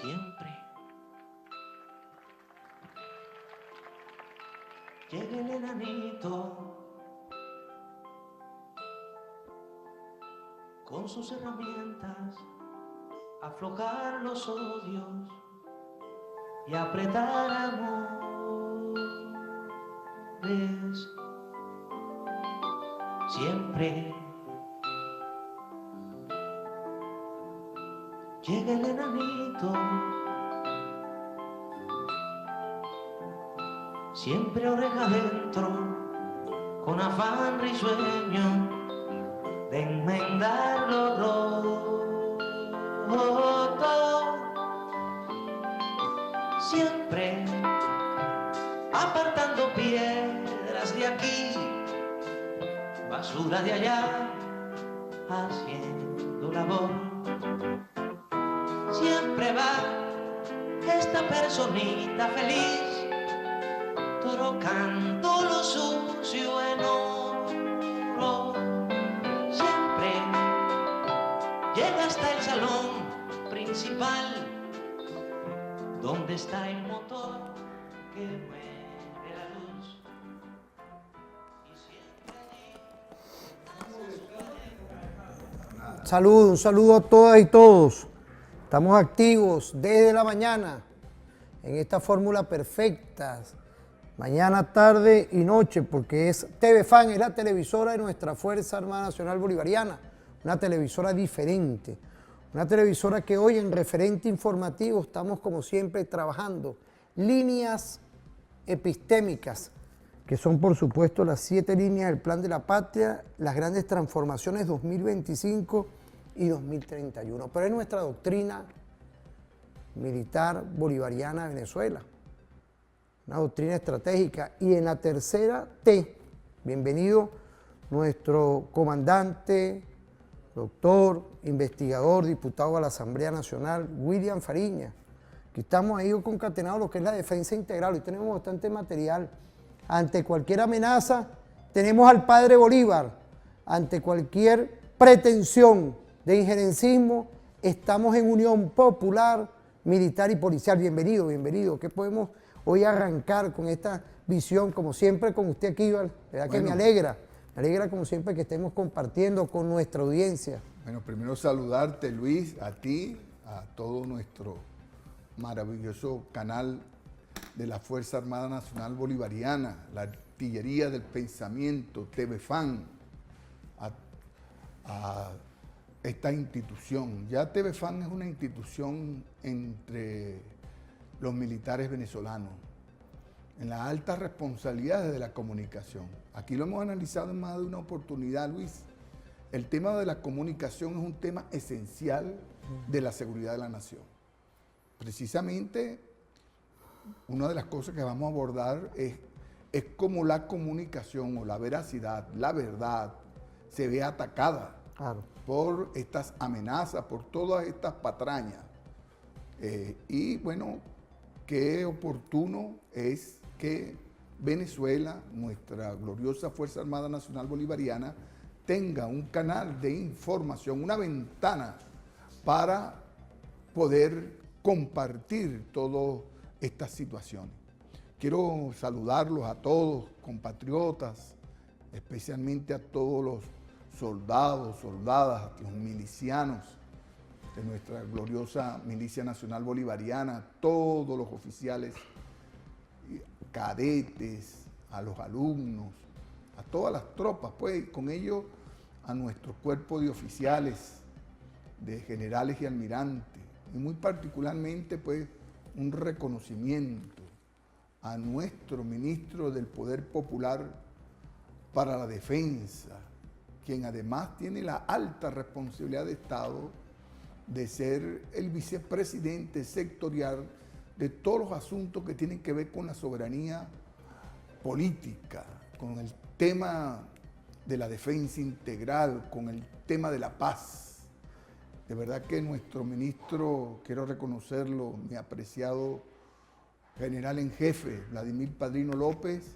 siempre. Llega el enanito con sus herramientas, a aflojar los odios y apretar amores. Siempre llega el enanito, siempre oreja adentro, con afán risueño de enmendar lo roto. Siempre apartando piedras de aquí, basura de allá, haciendo labor. Siempre va esta personita feliz, trocando lo sucio en oro. Siempre llega hasta el salón principal, donde está el motor que mueve la luz. Saludos, un saludo a todas y todos. Estamos activos desde la mañana en esta fórmula perfecta, mañana, tarde y noche, porque es TV Fan, es la televisora de nuestra Fuerza Armada Nacional Bolivariana, una televisora diferente, una televisora que hoy en referente informativo estamos como siempre trabajando líneas epistémicas, que son por supuesto las 7 líneas del Plan de la Patria, las grandes transformaciones 2025 y 2031. Pero es nuestra doctrina militar bolivariana de Venezuela, una doctrina estratégica. Y en la tercera T, bienvenido nuestro comandante, doctor, investigador, diputado a la Asamblea Nacional, William Fariña. Aquí estamos ahí concatenados lo que es la defensa integral. Hoy tenemos bastante material. Ante cualquier amenaza, tenemos al padre Bolívar. Ante cualquier pretensión de injerencismo, estamos en unión popular, militar y policial. Bienvenido, bienvenido. ¿Qué podemos hoy arrancar con esta visión? Como siempre con usted aquí, ¿verdad? Bueno, que me alegra como siempre que estemos compartiendo con nuestra audiencia. Bueno, primero saludarte, Luis, a ti, a todo nuestro maravilloso canal de la Fuerza Armada Nacional Bolivariana, la artillería del pensamiento, TV Fan, a esta institución. Ya TV Fan es una institución entre los militares venezolanos, en las altas responsabilidades de la comunicación. Aquí lo hemos analizado en más de una oportunidad, Luis. El tema de la comunicación es un tema esencial de la seguridad de la nación. Precisamente, una de las cosas que vamos a abordar es cómo la comunicación o la veracidad, la verdad, se ve atacada por estas amenazas, por todas estas patrañas. Y bueno, qué oportuno es que Venezuela, nuestra gloriosa Fuerza Armada Nacional Bolivariana, tenga un canal de información, una ventana para poder compartir todas estas situaciones. Quiero saludarlos a todos, compatriotas, especialmente a todos los soldados, soldadas, los milicianos de nuestra gloriosa Milicia Nacional Bolivariana, todos los oficiales, cadetes, a los alumnos, a todas las tropas, pues, con ello a nuestro cuerpo de oficiales, de generales y almirantes, y muy particularmente, pues, un reconocimiento a nuestro ministro del Poder Popular para la Defensa, quien además tiene la alta responsabilidad de Estado de ser el vicepresidente sectorial de todos los asuntos que tienen que ver con la soberanía política, con el tema de la defensa integral, con el tema de la paz. De verdad que nuestro ministro, quiero reconocerlo, mi apreciado general en jefe, Vladimir Padrino López,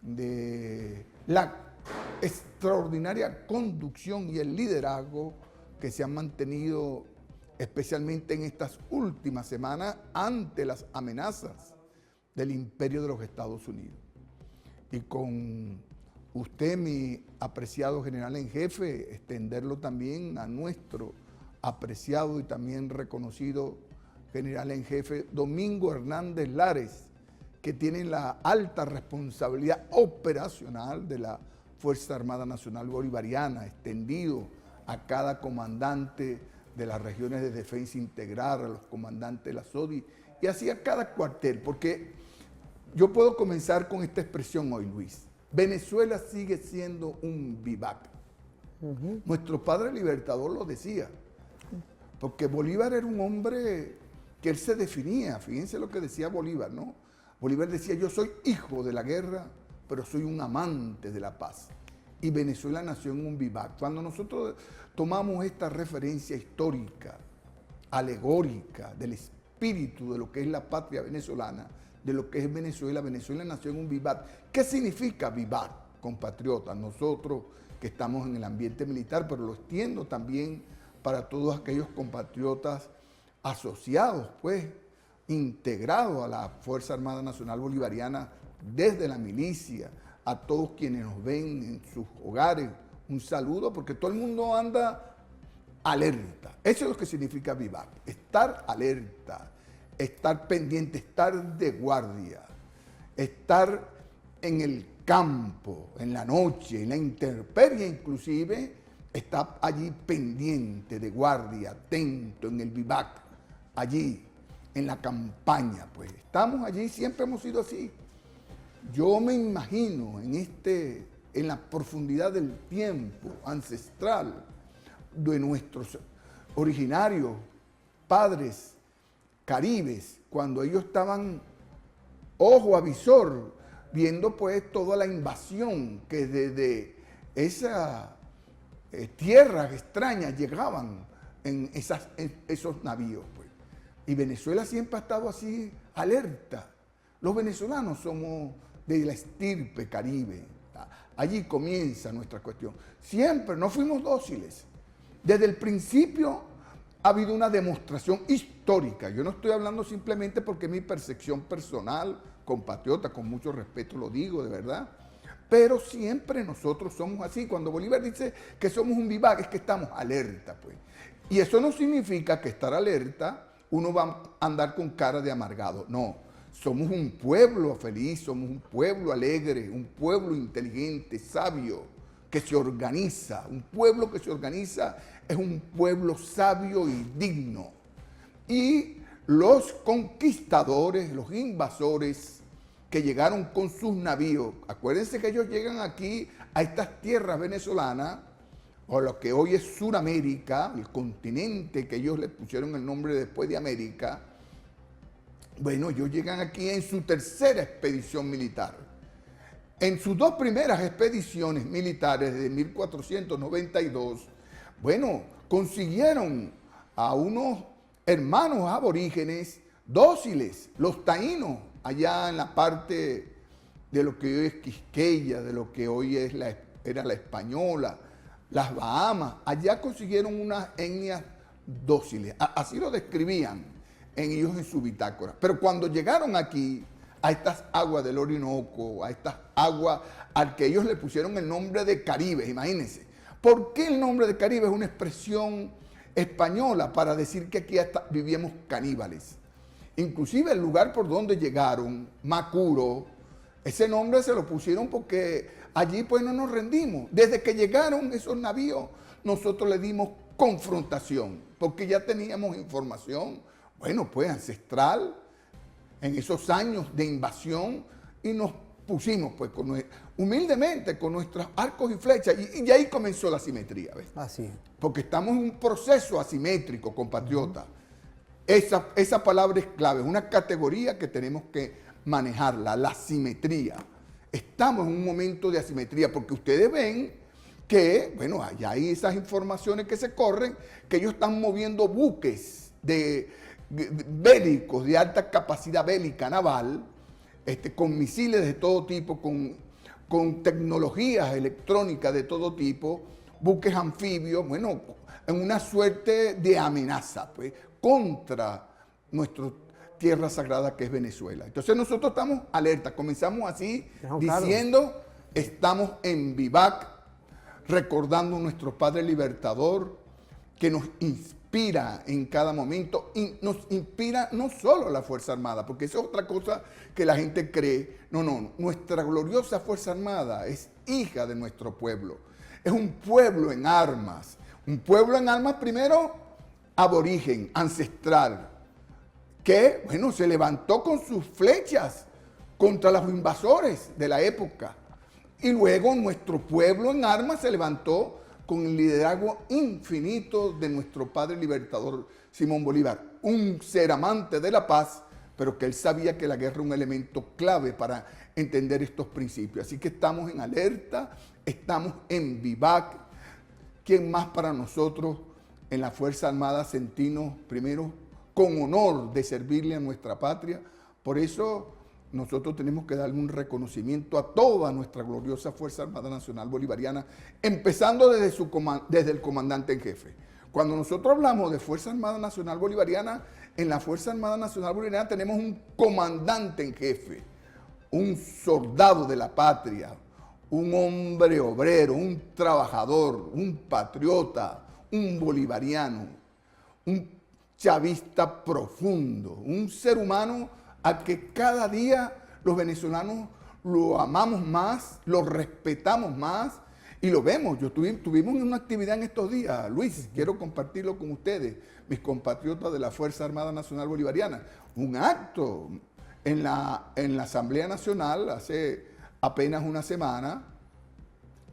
de la extraordinaria conducción y el liderazgo que se han mantenido especialmente en estas últimas semanas, ante las amenazas del imperio de los Estados Unidos. Y con usted, mi apreciado general en jefe, extenderlo también a nuestro apreciado y también reconocido general en jefe Domingo Hernández Lares, que tiene la alta responsabilidad operacional de la Fuerza Armada Nacional Bolivariana, extendido a cada comandante de las regiones de defensa integral, a los comandantes de la SODI, y así a cada cuartel, porque yo puedo comenzar con esta expresión hoy, Luis. Venezuela sigue siendo un vivac. Nuestro padre libertador lo decía, porque Bolívar era un hombre que él se definía, fíjense lo que decía Bolívar, ¿no? Bolívar decía, yo soy hijo de la guerra, pero soy un amante de la paz. Y Venezuela nació en un vivac. Cuando nosotros tomamos esta referencia histórica, alegórica, del espíritu de lo que es la patria venezolana, de lo que es Venezuela, Venezuela nació en un vivac. ¿Qué significa vivac, compatriotas? Nosotros que estamos en el ambiente militar, pero lo extiendo también para todos aquellos compatriotas asociados, pues, integrados a la Fuerza Armada Nacional Bolivariana desde la milicia, a todos quienes nos ven en sus hogares, un saludo, porque todo el mundo anda alerta. Eso es lo que significa vivac, estar alerta, estar pendiente, estar de guardia, estar en el campo, en la noche, en la intemperie inclusive, está allí pendiente, de guardia, atento, en el vivac, allí, en la campaña, pues. Estamos allí, siempre hemos sido así. Yo me imagino en la profundidad del tiempo ancestral de nuestros originarios padres caribes, cuando ellos estaban ojo avisor, viendo pues toda la invasión que desde esas tierras extrañas llegaban en esos navíos, pues. Y Venezuela siempre ha estado así, alerta. Los venezolanos somos de la estirpe caribe. Allí comienza nuestra cuestión. Siempre no fuimos dóciles. Desde el principio ha habido una demostración histórica. Yo no estoy hablando simplemente porque es mi percepción personal, compatriota, con mucho respeto lo digo, de verdad. Pero siempre nosotros somos así. Cuando Bolívar dice que somos un vivac, es que estamos alerta, pues. Y eso no significa que estar alerta uno va a andar con cara de amargado. No, somos un pueblo feliz, somos un pueblo alegre, un pueblo inteligente, sabio, que se organiza. Un pueblo que se organiza es un pueblo sabio y digno. Y los conquistadores, los invasores que llegaron con sus navíos, acuérdense que ellos llegan aquí a estas tierras venezolanas, o lo que hoy es Suramérica, el continente que ellos le pusieron el nombre después de América. Bueno, ellos llegan aquí en su tercera expedición militar. En sus dos primeras expediciones militares de 1492, bueno, consiguieron a unos hermanos aborígenes dóciles, los taínos, allá en la parte de lo que hoy es Quisqueya, de lo que hoy era la Española, las Bahamas. Allá consiguieron unas etnias dóciles, así lo describían ellos en su bitácora. Pero cuando llegaron aquí, a estas aguas del Orinoco, a estas aguas al que ellos le pusieron el nombre de Caribe, imagínense. ¿Por qué el nombre de Caribe es una expresión española para decir que aquí vivíamos caníbales? Inclusive el lugar por donde llegaron, Macuro, ese nombre se lo pusieron porque allí pues no nos rendimos. Desde que llegaron esos navíos, nosotros le dimos confrontación, porque ya teníamos información, bueno, pues ancestral, en esos años de invasión, y nos pusimos pues humildemente con nuestros arcos y flechas, y ahí comenzó la asimetría, ¿ves? Así. Porque estamos en un proceso asimétrico, compatriota. Esa palabra es clave, es una categoría que tenemos que manejarla, la simetría. Estamos en un momento de asimetría, porque ustedes ven que, bueno, allá hay esas informaciones que se corren, que ellos están moviendo buques bélicos, de alta capacidad bélica naval, con misiles de todo tipo, con tecnologías electrónicas de todo tipo, buques anfibios, bueno, en una suerte de amenaza, pues, contra nuestra tierra sagrada que es Venezuela. Entonces nosotros estamos alerta, comenzamos así diciendo, estamos en vivac, recordando a nuestro Padre Libertador, que nos inspira en cada momento, y nos inspira no solo la Fuerza Armada, porque eso es otra cosa que la gente cree. No, nuestra gloriosa Fuerza Armada es hija de nuestro pueblo, es un pueblo en armas primero aborigen, ancestral, que, bueno, se levantó con sus flechas contra los invasores de la época. Y luego nuestro pueblo en armas se levantó con el liderazgo infinito de nuestro Padre Libertador Simón Bolívar, un ser amante de la paz, pero que él sabía que la guerra era un elemento clave para entender estos principios. Así que estamos en alerta, estamos en vivac. ¿Quién más para nosotros en la Fuerza Armada sentirnos primero con honor de servirle a nuestra patria? Por eso nosotros tenemos que darle un reconocimiento a toda nuestra gloriosa Fuerza Armada Nacional Bolivariana, empezando desde el comandante en jefe. Cuando nosotros hablamos de Fuerza Armada Nacional Bolivariana, en la Fuerza Armada Nacional Bolivariana tenemos un comandante en jefe, un soldado de la patria, un hombre obrero, un trabajador, un patriota, un bolivariano, un chavista profundo, un ser humano al que cada día los venezolanos lo amamos más, lo respetamos más y lo vemos. Tuvimos una actividad en estos días, Luis, quiero compartirlo con ustedes, mis compatriotas de la Fuerza Armada Nacional Bolivariana, un acto en la Asamblea Nacional hace apenas una semana,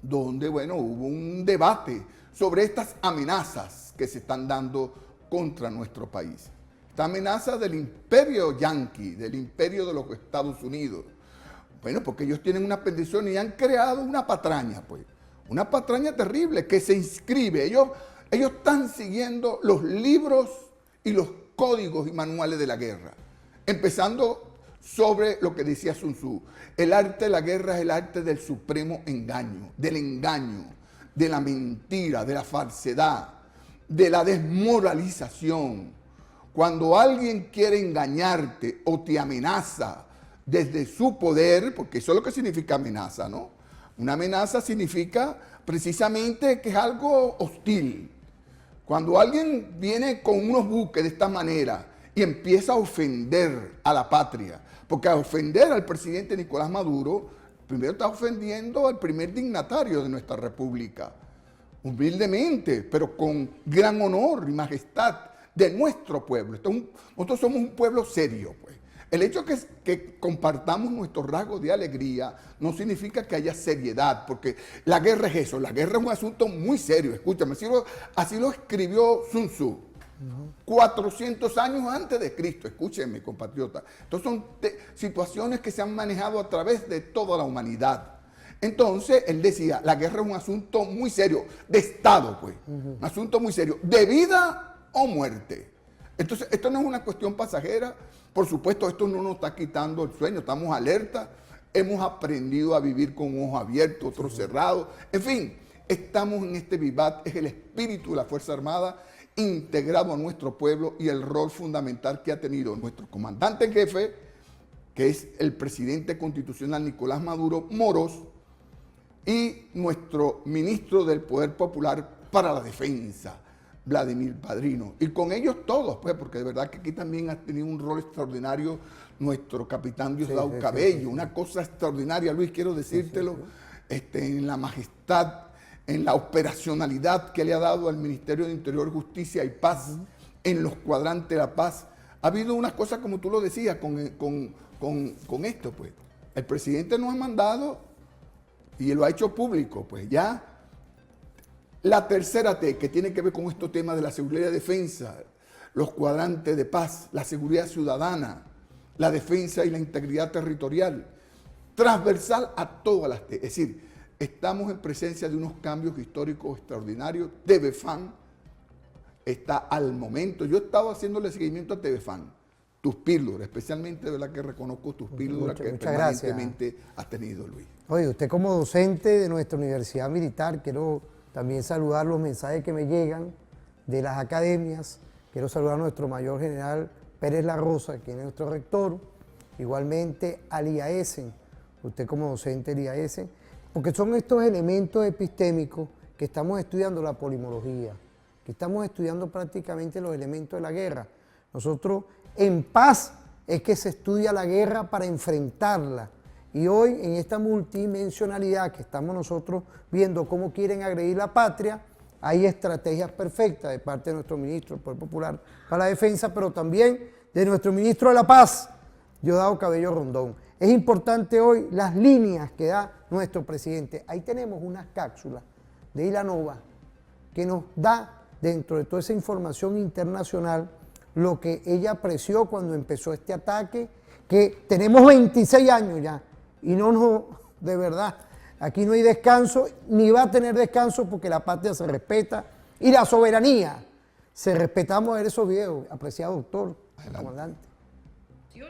donde, bueno, hubo un debate sobre estas amenazas que se están dando contra nuestro país. Esta amenaza del imperio yanqui, del imperio de los Estados Unidos. Bueno, porque ellos tienen una petición y han creado una patraña, pues. Una patraña terrible que se inscribe. Ellos están siguiendo los libros y los códigos y manuales de la guerra. Empezando sobre lo que decía Sun Tzu. El arte de la guerra es el arte del supremo engaño, de la mentira, de la falsedad, de la desmoralización. Cuando alguien quiere engañarte o te amenaza desde su poder, porque eso es lo que significa amenaza, ¿no? Una amenaza significa precisamente que es algo hostil. Cuando alguien viene con unos buques de esta manera y empieza a ofender a la patria, porque a ofender al presidente Nicolás Maduro, primero está ofendiendo al primer dignatario de nuestra república, humildemente, pero con gran honor y majestad de nuestro pueblo. Nosotros somos un pueblo serio, pues. El hecho que compartamos nuestros rasgos de alegría no significa que haya seriedad, porque la guerra es eso, la guerra es un asunto muy serio, escúchame, así lo escribió Sun Tzu. 400 años antes de Cristo, escúchenme, compatriota. Entonces son situaciones que se han manejado a través de toda la humanidad. Entonces, él decía, la guerra es un asunto muy serio, de Estado, pues. Un asunto muy serio, de vida o muerte. Entonces, esto no es una cuestión pasajera. Por supuesto, esto no nos está quitando el sueño, estamos alerta. Hemos aprendido a vivir con un ojo abierto, otro cerrado. En fin, estamos en este vivat, es el espíritu de la Fuerza Armada integrado a nuestro pueblo y el rol fundamental que ha tenido nuestro comandante en jefe, que es el presidente constitucional Nicolás Maduro Moros, y nuestro ministro del Poder Popular para la Defensa, Vladimir Padrino. Y con ellos todos, pues, porque de verdad que aquí también ha tenido un rol extraordinario nuestro capitán Diosdado Cabello, una cosa extraordinaria, Luis, quiero decírtelo, en la majestad, en la operacionalidad que le ha dado al Ministerio de Interior, Justicia y Paz, en los cuadrantes de la paz. Ha habido unas cosas, como tú lo decías, con esto, pues. El presidente nos ha mandado, y lo ha hecho público, pues ya, la tercera T, que tiene que ver con estos temas de la seguridad y defensa, los cuadrantes de paz, la seguridad ciudadana, la defensa y la integridad territorial, transversal a todas las T. Es decir, estamos en presencia de unos cambios históricos extraordinarios. TVFAN está al momento. Yo he estado haciéndole seguimiento a TVFAN, tus píldoras, especialmente de la que reconozco tus píldoras que permanentemente has tenido, Luis. Oye, usted como docente de nuestra Universidad Militar, quiero también saludar los mensajes que me llegan de las academias. Quiero saludar a nuestro mayor general Pérez La Rosa, quien es nuestro rector, igualmente al IAESEN, usted como docente del IAESEN, porque son estos elementos epistémicos que estamos estudiando la polimología, que estamos estudiando prácticamente los elementos de la guerra. Nosotros en paz es que se estudia la guerra para enfrentarla. Y hoy en esta multidimensionalidad que estamos nosotros viendo cómo quieren agredir la patria, hay estrategias perfectas de parte de nuestro ministro del Poder Popular para la Defensa, pero también de nuestro ministro de la Paz, Diosdado Cabello Rondón. Es importante hoy las líneas que da nuestro presidente. Ahí tenemos unas cápsulas de Ilanova que nos da, dentro de toda esa información internacional, lo que ella apreció cuando empezó este ataque, que tenemos 26 años ya, y de verdad, aquí no hay descanso, ni va a tener descanso porque la patria se respeta y la soberanía. Se respetamos a ver esos videos, apreciado doctor, comandante.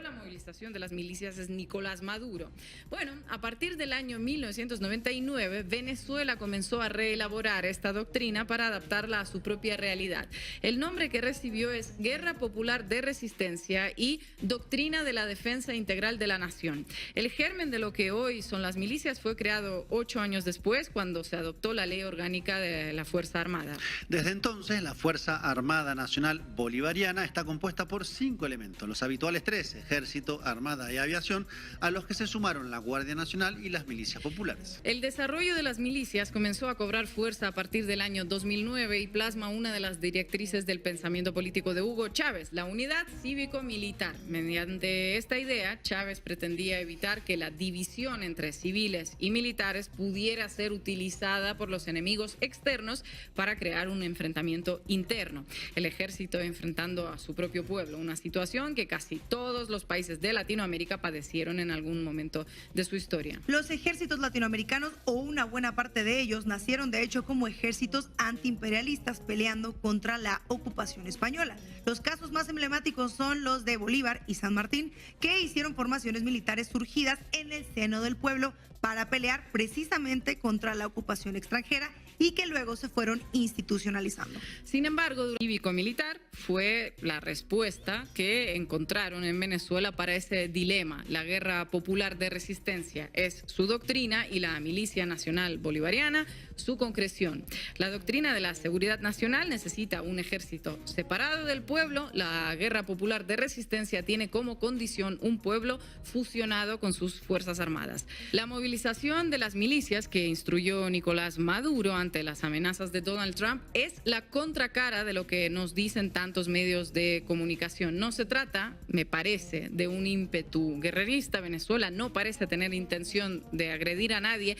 La movilización de las milicias es Nicolás Maduro. Bueno, a partir del año 1999, Venezuela comenzó a reelaborar esta doctrina para adaptarla a su propia realidad. El nombre que recibió es Guerra Popular de Resistencia y Doctrina de la Defensa Integral de la Nación. El germen de lo que hoy son las milicias fue creado 8 años después, cuando se adoptó la Ley Orgánica de la Fuerza Armada. Desde entonces, la Fuerza Armada Nacional Bolivariana está compuesta por 5 elementos, los habituales 13. Ejército, Armada y Aviación, a los que se sumaron la Guardia Nacional y las milicias populares. El desarrollo de las milicias comenzó a cobrar fuerza a partir del año 2009 y plasma una de las directrices del pensamiento político de Hugo Chávez, la unidad cívico-militar. Mediante esta idea, Chávez pretendía evitar que la división entre civiles y militares pudiera ser utilizada por los enemigos externos para crear un enfrentamiento interno. El ejército enfrentando a su propio pueblo, una situación que casi todos los países de Latinoamérica padecieron en algún momento de su historia. Los ejércitos latinoamericanos, o una buena parte de ellos, nacieron de hecho como ejércitos antiimperialistas peleando contra la ocupación española. Los casos más emblemáticos son los de Bolívar y San Martín, que hicieron formaciones militares surgidas en el seno del pueblo para pelear precisamente contra la ocupación extranjera y que luego se fueron institucionalizando. Sin embargo, el cívico-militar fue la respuesta que encontraron en Venezuela para ese dilema. La Guerra Popular de Resistencia es su doctrina y la Milicia Nacional Bolivariana su concreción. La doctrina de la seguridad nacional necesita un ejército separado del pueblo. La Guerra Popular de Resistencia tiene como condición un pueblo fusionado con sus fuerzas armadas. La movilización de las milicias que instruyó Nicolás Maduro ante las amenazas de Donald Trump es la contracara de lo que nos dicen tantos medios de comunicación. No se trata, me parece, de un ímpetu guerrerista. Venezuela no parece tener intención de agredir a nadie,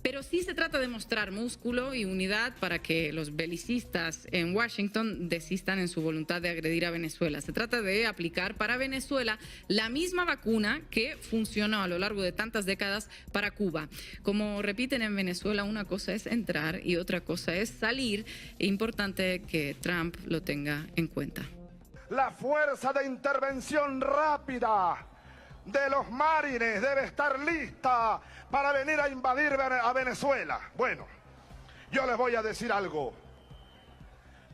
pero sí se trata de mostrar músculo y unidad para que los belicistas en Washington desistan en su voluntad de agredir a Venezuela. Se trata de aplicar para Venezuela la misma vacuna que funcionó a lo largo de tantas décadas para Cuba. Como repiten en Venezuela, una cosa es entrar y otra cosa es salir. Es importante que Trump lo tenga en cuenta. La fuerza de intervención rápida de los marines debe estar lista para venir a invadir a Venezuela. Bueno, yo les voy a decir algo.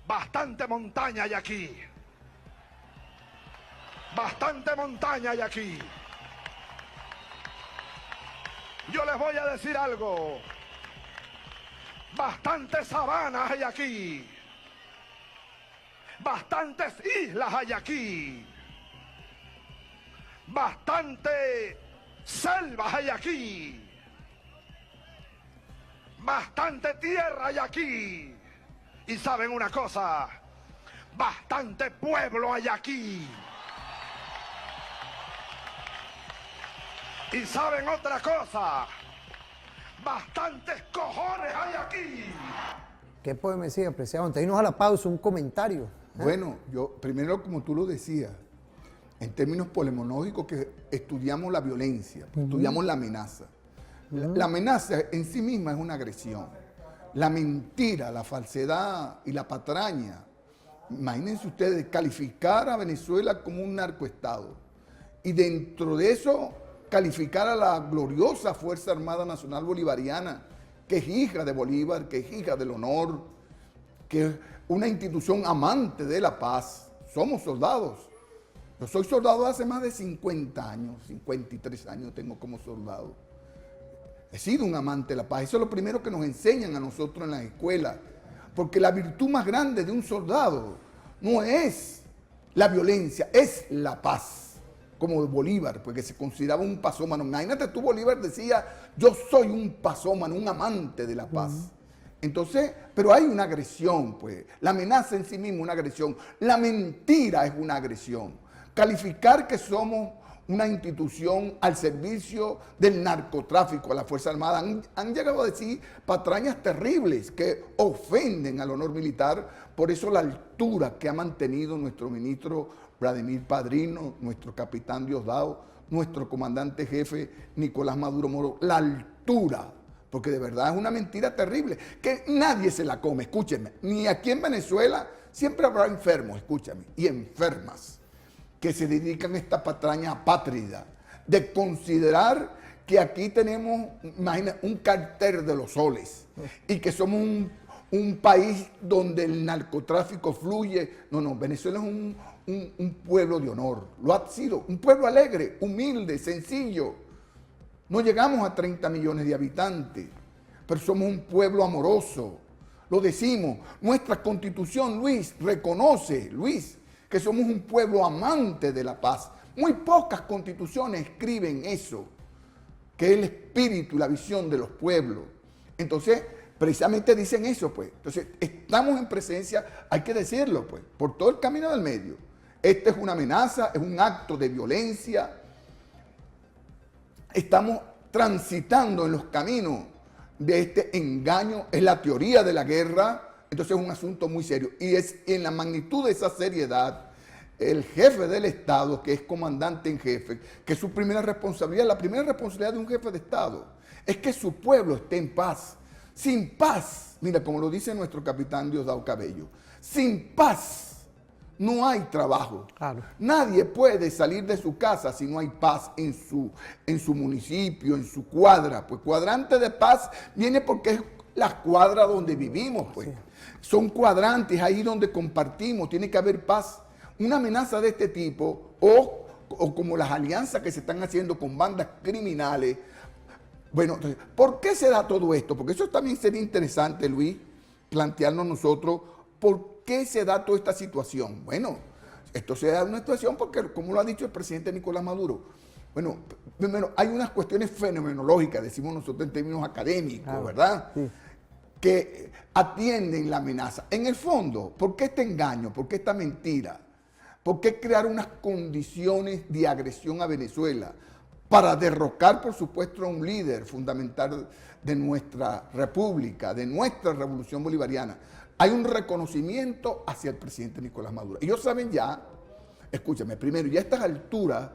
Bastante montaña hay aquí. Bastante montaña hay aquí. Yo les voy a decir algo. Bastantes sabanas hay aquí. Bastantes islas hay aquí. Bastante selvas hay aquí. Bastante tierra hay aquí. Y saben una cosa, bastante pueblo hay aquí. Y saben otra cosa, bastantes cojones hay aquí. ¿Qué puede decir, apreciado? Antes de irnos a la pausa, un comentario. Bueno, yo primero, como tú lo decías, en términos polemológicos, que estudiamos la violencia, estudiamos la amenaza. La amenaza en sí misma es una agresión. La mentira, la falsedad y la patraña. Imagínense ustedes calificar a Venezuela como un narcoestado y dentro de eso calificar a la gloriosa Fuerza Armada Nacional Bolivariana, que es hija de Bolívar, que es hija del honor, que es una institución amante de la paz. Somos soldados. Yo soy soldado hace más de 50 años, 53 años tengo como soldado. He sido un amante de la paz. Eso es lo primero que nos enseñan a nosotros en las escuelas. Porque la virtud más grande de un soldado no es la violencia, es la paz. Como de Bolívar, porque se consideraba un pasómano. Imagínate tú, Bolívar decía, yo soy un pasómano, un amante de la paz. Entonces, pero hay una agresión, pues. La amenaza en sí misma es una agresión. La mentira es una agresión. Calificar que somos una institución al servicio del narcotráfico, a la Fuerza Armada, han llegado a decir patrañas terribles que ofenden al honor militar. Por eso la altura que ha mantenido nuestro ministro Vladimir Padrino, nuestro capitán Diosdado, nuestro comandante jefe Nicolás Maduro Moro, la altura, porque de verdad es una mentira terrible, que nadie se la come, escúchenme, ni aquí en Venezuela siempre habrá enfermos, escúchame, y enfermas, que se dedican a esta patraña apátrida, de considerar que aquí tenemos, imagina, un cartel de los soles, y que somos un país donde el narcotráfico fluye. No, Venezuela es un pueblo de honor, lo ha sido, un pueblo alegre, humilde, sencillo. No llegamos a 30 millones de habitantes, pero somos un pueblo amoroso, lo decimos. Nuestra constitución, Luis, reconoce, que somos un pueblo amante de la paz. Muy pocas constituciones escriben eso, que es el espíritu y la visión de los pueblos. Entonces, precisamente dicen eso, pues. Entonces, estamos en presencia, hay que decirlo, pues, por todo el camino del medio. Esta es una amenaza, es un acto de violencia. Estamos transitando en los caminos de este engaño, es la teoría de la guerra, entonces es un asunto muy serio. Y es en la magnitud de esa seriedad, el jefe del Estado, que es comandante en jefe, que su primera responsabilidad, la primera responsabilidad de un jefe de Estado, es que su pueblo esté en paz. Sin paz, mira, como lo dice nuestro capitán Diosdado Cabello, sin paz no hay trabajo. Claro. Nadie puede salir de su casa si no hay paz en su municipio, en su cuadra. Pues cuadrante de paz viene porque es la cuadra donde vivimos, pues. Sí. Son cuadrantes ahí donde compartimos, tiene que haber paz. Una amenaza de este tipo, o como las alianzas que se están haciendo con bandas criminales. Bueno, entonces, ¿por qué se da todo esto? Porque eso también sería interesante, Luis, plantearnos nosotros, ¿por qué se da toda esta situación? Bueno, esto se da una situación porque, como lo ha dicho el presidente Nicolás Maduro, bueno, primero, hay unas cuestiones fenomenológicas, decimos nosotros en términos académicos, claro, ¿verdad? Sí. Que atienden la amenaza. En el fondo, ¿por qué este engaño? ¿Por qué esta mentira? ¿Por qué crear unas condiciones de agresión a Venezuela? Para derrocar, por supuesto, a un líder fundamental de nuestra república, de nuestra revolución bolivariana. Hay un reconocimiento hacia el presidente Nicolás Maduro. Ellos saben ya, escúchame, primero, ya a estas alturas,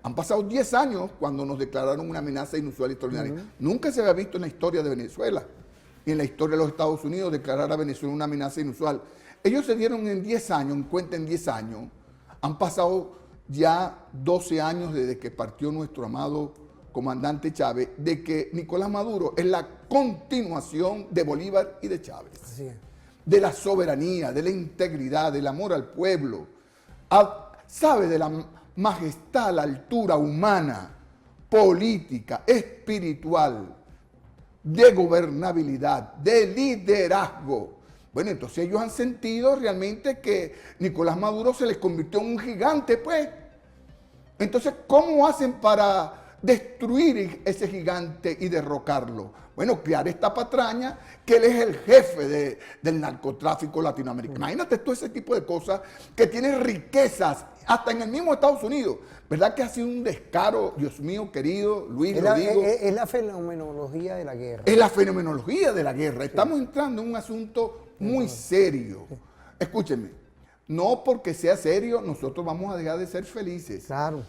han pasado 10 años cuando nos declararon una amenaza inusual y extraordinaria. Nunca se había visto en la historia de Venezuela, ni en la historia de los Estados Unidos, declarar a Venezuela una amenaza inusual. Ellos se dieron en 10 años, en cuenta en 10 años, han pasado ya 12 años desde que partió nuestro amado comandante Chávez, de que Nicolás Maduro es la continuación de Bolívar y de Chávez. Así es. De la soberanía, de la integridad, del amor al pueblo. Sabe de la majestad, la altura humana, política, espiritual, de gobernabilidad, de liderazgo. Bueno, entonces ellos han sentido realmente que Nicolás Maduro se les convirtió en un gigante, pues. Entonces, ¿cómo hacen para destruir ese gigante y derrocarlo? Bueno, crear esta patraña, que él es el jefe del narcotráfico latinoamericano. Imagínate todo ese tipo de cosas que tienen riquezas, hasta en el mismo Estados Unidos. ¿Verdad que ha sido un descaro, Dios mío querido, Luis, lo digo? Es la fenomenología de la guerra. Es la fenomenología de la guerra. Estamos entrando en un asunto muy serio. Escúchenme, no porque sea serio nosotros vamos a dejar de ser felices. Claro.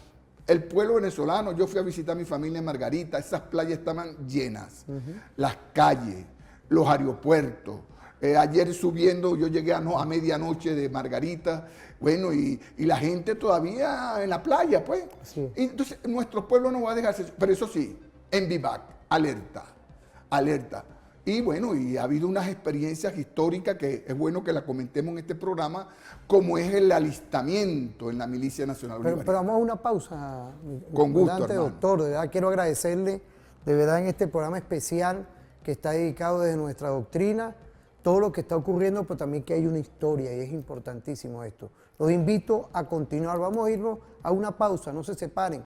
El pueblo venezolano, yo fui a visitar a mi familia en Margarita, esas playas estaban llenas, las calles, los aeropuertos. Ayer subiendo, yo llegué a medianoche de Margarita, bueno, y la gente todavía en la playa, pues. Sí. Entonces, nuestro pueblo no va a dejarse, pero eso sí, en vivac, alerta, alerta. Y bueno, y ha habido unas experiencias históricas que es bueno que la comentemos en este programa, como es el alistamiento en la Milicia Nacional Bolivariana. Pero vamos a una pausa. Con gusto, comandante, hermano. doctor, de verdad quiero agradecerle, de verdad, en este programa especial que está dedicado desde nuestra doctrina, todo lo que está ocurriendo, pero también que hay una historia y es importantísimo esto. Los invito a continuar. Vamos a irnos a una pausa, no se separen.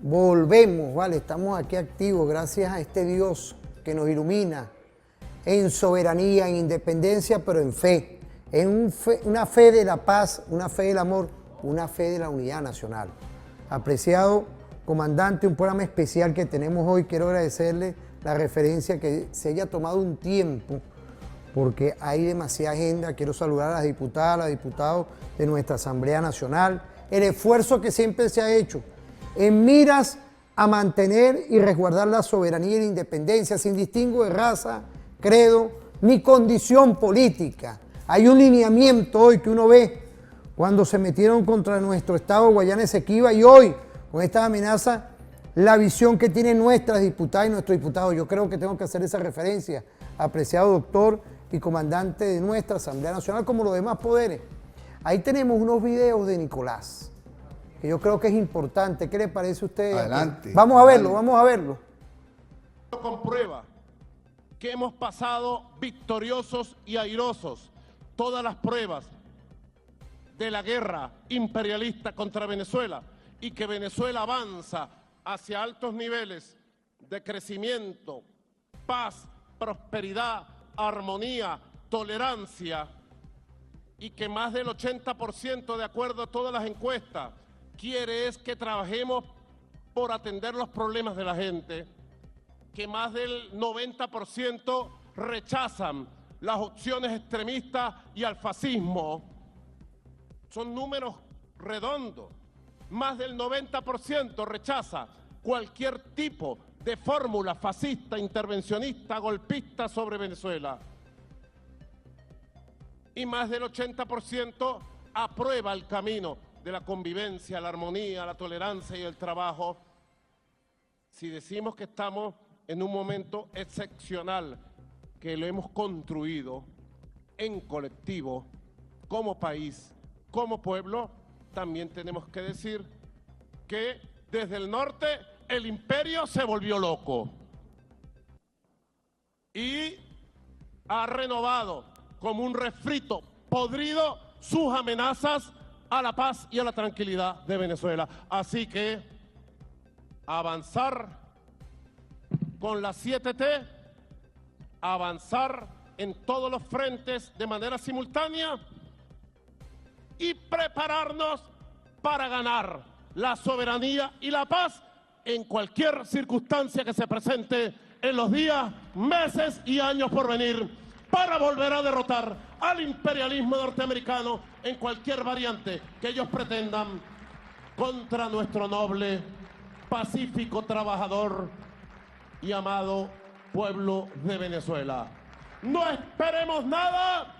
Volvemos, ¿vale? Estamos aquí activos gracias a este Dios que nos ilumina en soberanía, en independencia, pero en fe. Una fe de la paz, una fe del amor, una fe de la unidad nacional. Apreciado comandante, un programa especial que tenemos hoy. Quiero agradecerle la referencia, que se haya tomado un tiempo, porque hay demasiada agenda. Quiero saludar a las diputadas, a los diputados de nuestra Asamblea Nacional, el esfuerzo que siempre se ha hecho en miras a mantener y resguardar la soberanía y la independencia sin distingo de raza, credo ni condición política. Hay un lineamiento hoy que uno ve cuando se metieron contra nuestro Estado Guayana Esequiba, y hoy con esta amenaza, la visión que tienen nuestras diputadas y nuestros diputados. Yo creo que tengo que hacer esa referencia, apreciado doctor y comandante de nuestra Asamblea Nacional, como los demás poderes. Ahí tenemos unos videos de Nicolás, que yo creo que es importante. ¿Qué le parece a usted? Adelante. Vamos a verlo, vamos a verlo. Comprueba que hemos pasado victoriosos y airosos todas las pruebas de la guerra imperialista contra Venezuela, y que Venezuela avanza hacia altos niveles de crecimiento, paz, prosperidad, armonía, tolerancia, y que más del 80%, de acuerdo a todas las encuestas, quiere es que trabajemos por atender los problemas de la gente, que más del 90% rechazan las opciones extremistas y al fascismo. Son números redondos. Más del 90% rechaza cualquier tipo de fórmula fascista, intervencionista, golpista sobre Venezuela. Y más del 80% aprueba el camino de la convivencia, la armonía, la tolerancia y el trabajo. Si decimos que estamos en un momento excepcional, que lo hemos construido en colectivo, como país, como pueblo, también tenemos que decir que desde el norte el imperio se volvió loco y ha renovado como un refrito podrido sus amenazas a la paz y a la tranquilidad de Venezuela. Así que avanzar con la 7T, avanzar en todos los frentes de manera simultánea y prepararnos para ganar la soberanía y la paz en cualquier circunstancia que se presente en los días, meses y años por venir, para volver a derrotar al imperialismo norteamericano en cualquier variante que ellos pretendan contra nuestro noble, pacífico, trabajador y amado pueblo de Venezuela. No esperemos nada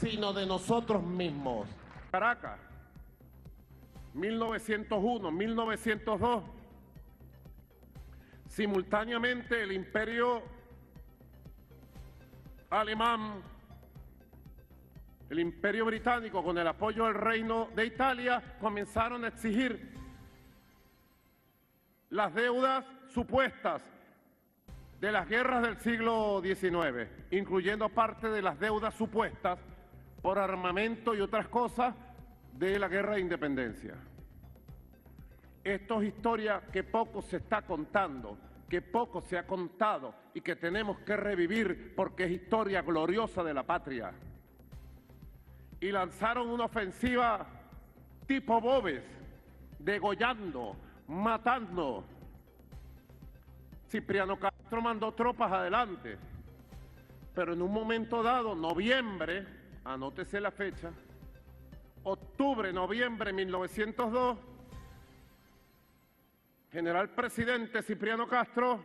sino de nosotros mismos. Caracas, 1901, 1902, simultáneamente el imperio alemán, el imperio británico, con el apoyo del Reino de Italia, comenzaron a exigir las deudas supuestas de las guerras del siglo XIX, incluyendo parte de las deudas supuestas por armamento y otras cosas de la guerra de independencia. Esto es historia que poco se está contando, que poco se ha contado y que tenemos que revivir porque es historia gloriosa de la patria. Y lanzaron una ofensiva tipo Boves, degollando, matando. Cipriano Castro mandó tropas adelante, pero en un momento dado, noviembre anótese la fecha, octubre, noviembre de 1902, general presidente Cipriano Castro,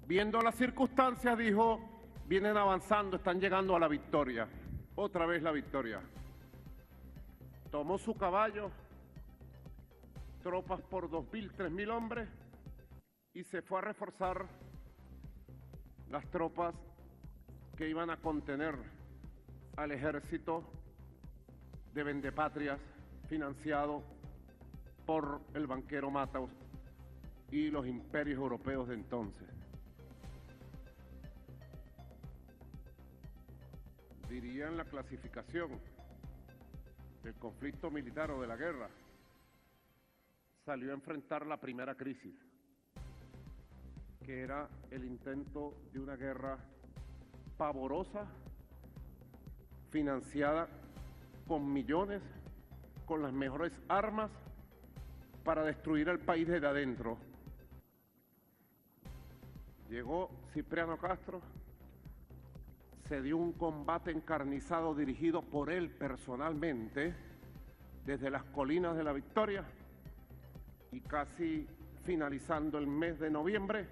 viendo las circunstancias, dijo: vienen avanzando, están llegando a la victoria. Otra vez la victoria. Tomó su caballo, tropas por 2.000, 3.000 hombres, y se fue a reforzar las tropas que iban a contener al ejército de vendepatrias financiado por el banquero Matus y los imperios europeos de entonces. Diría en la clasificación del conflicto militar o de la guerra, salió a enfrentar la primera crisis, que era el intento de una guerra pavorosa, financiada con millones, con las mejores armas, para destruir al país desde adentro. Llegó Cipriano Castro, se dio un combate encarnizado dirigido por él personalmente desde las colinas de la Victoria, y casi finalizando el mes de noviembre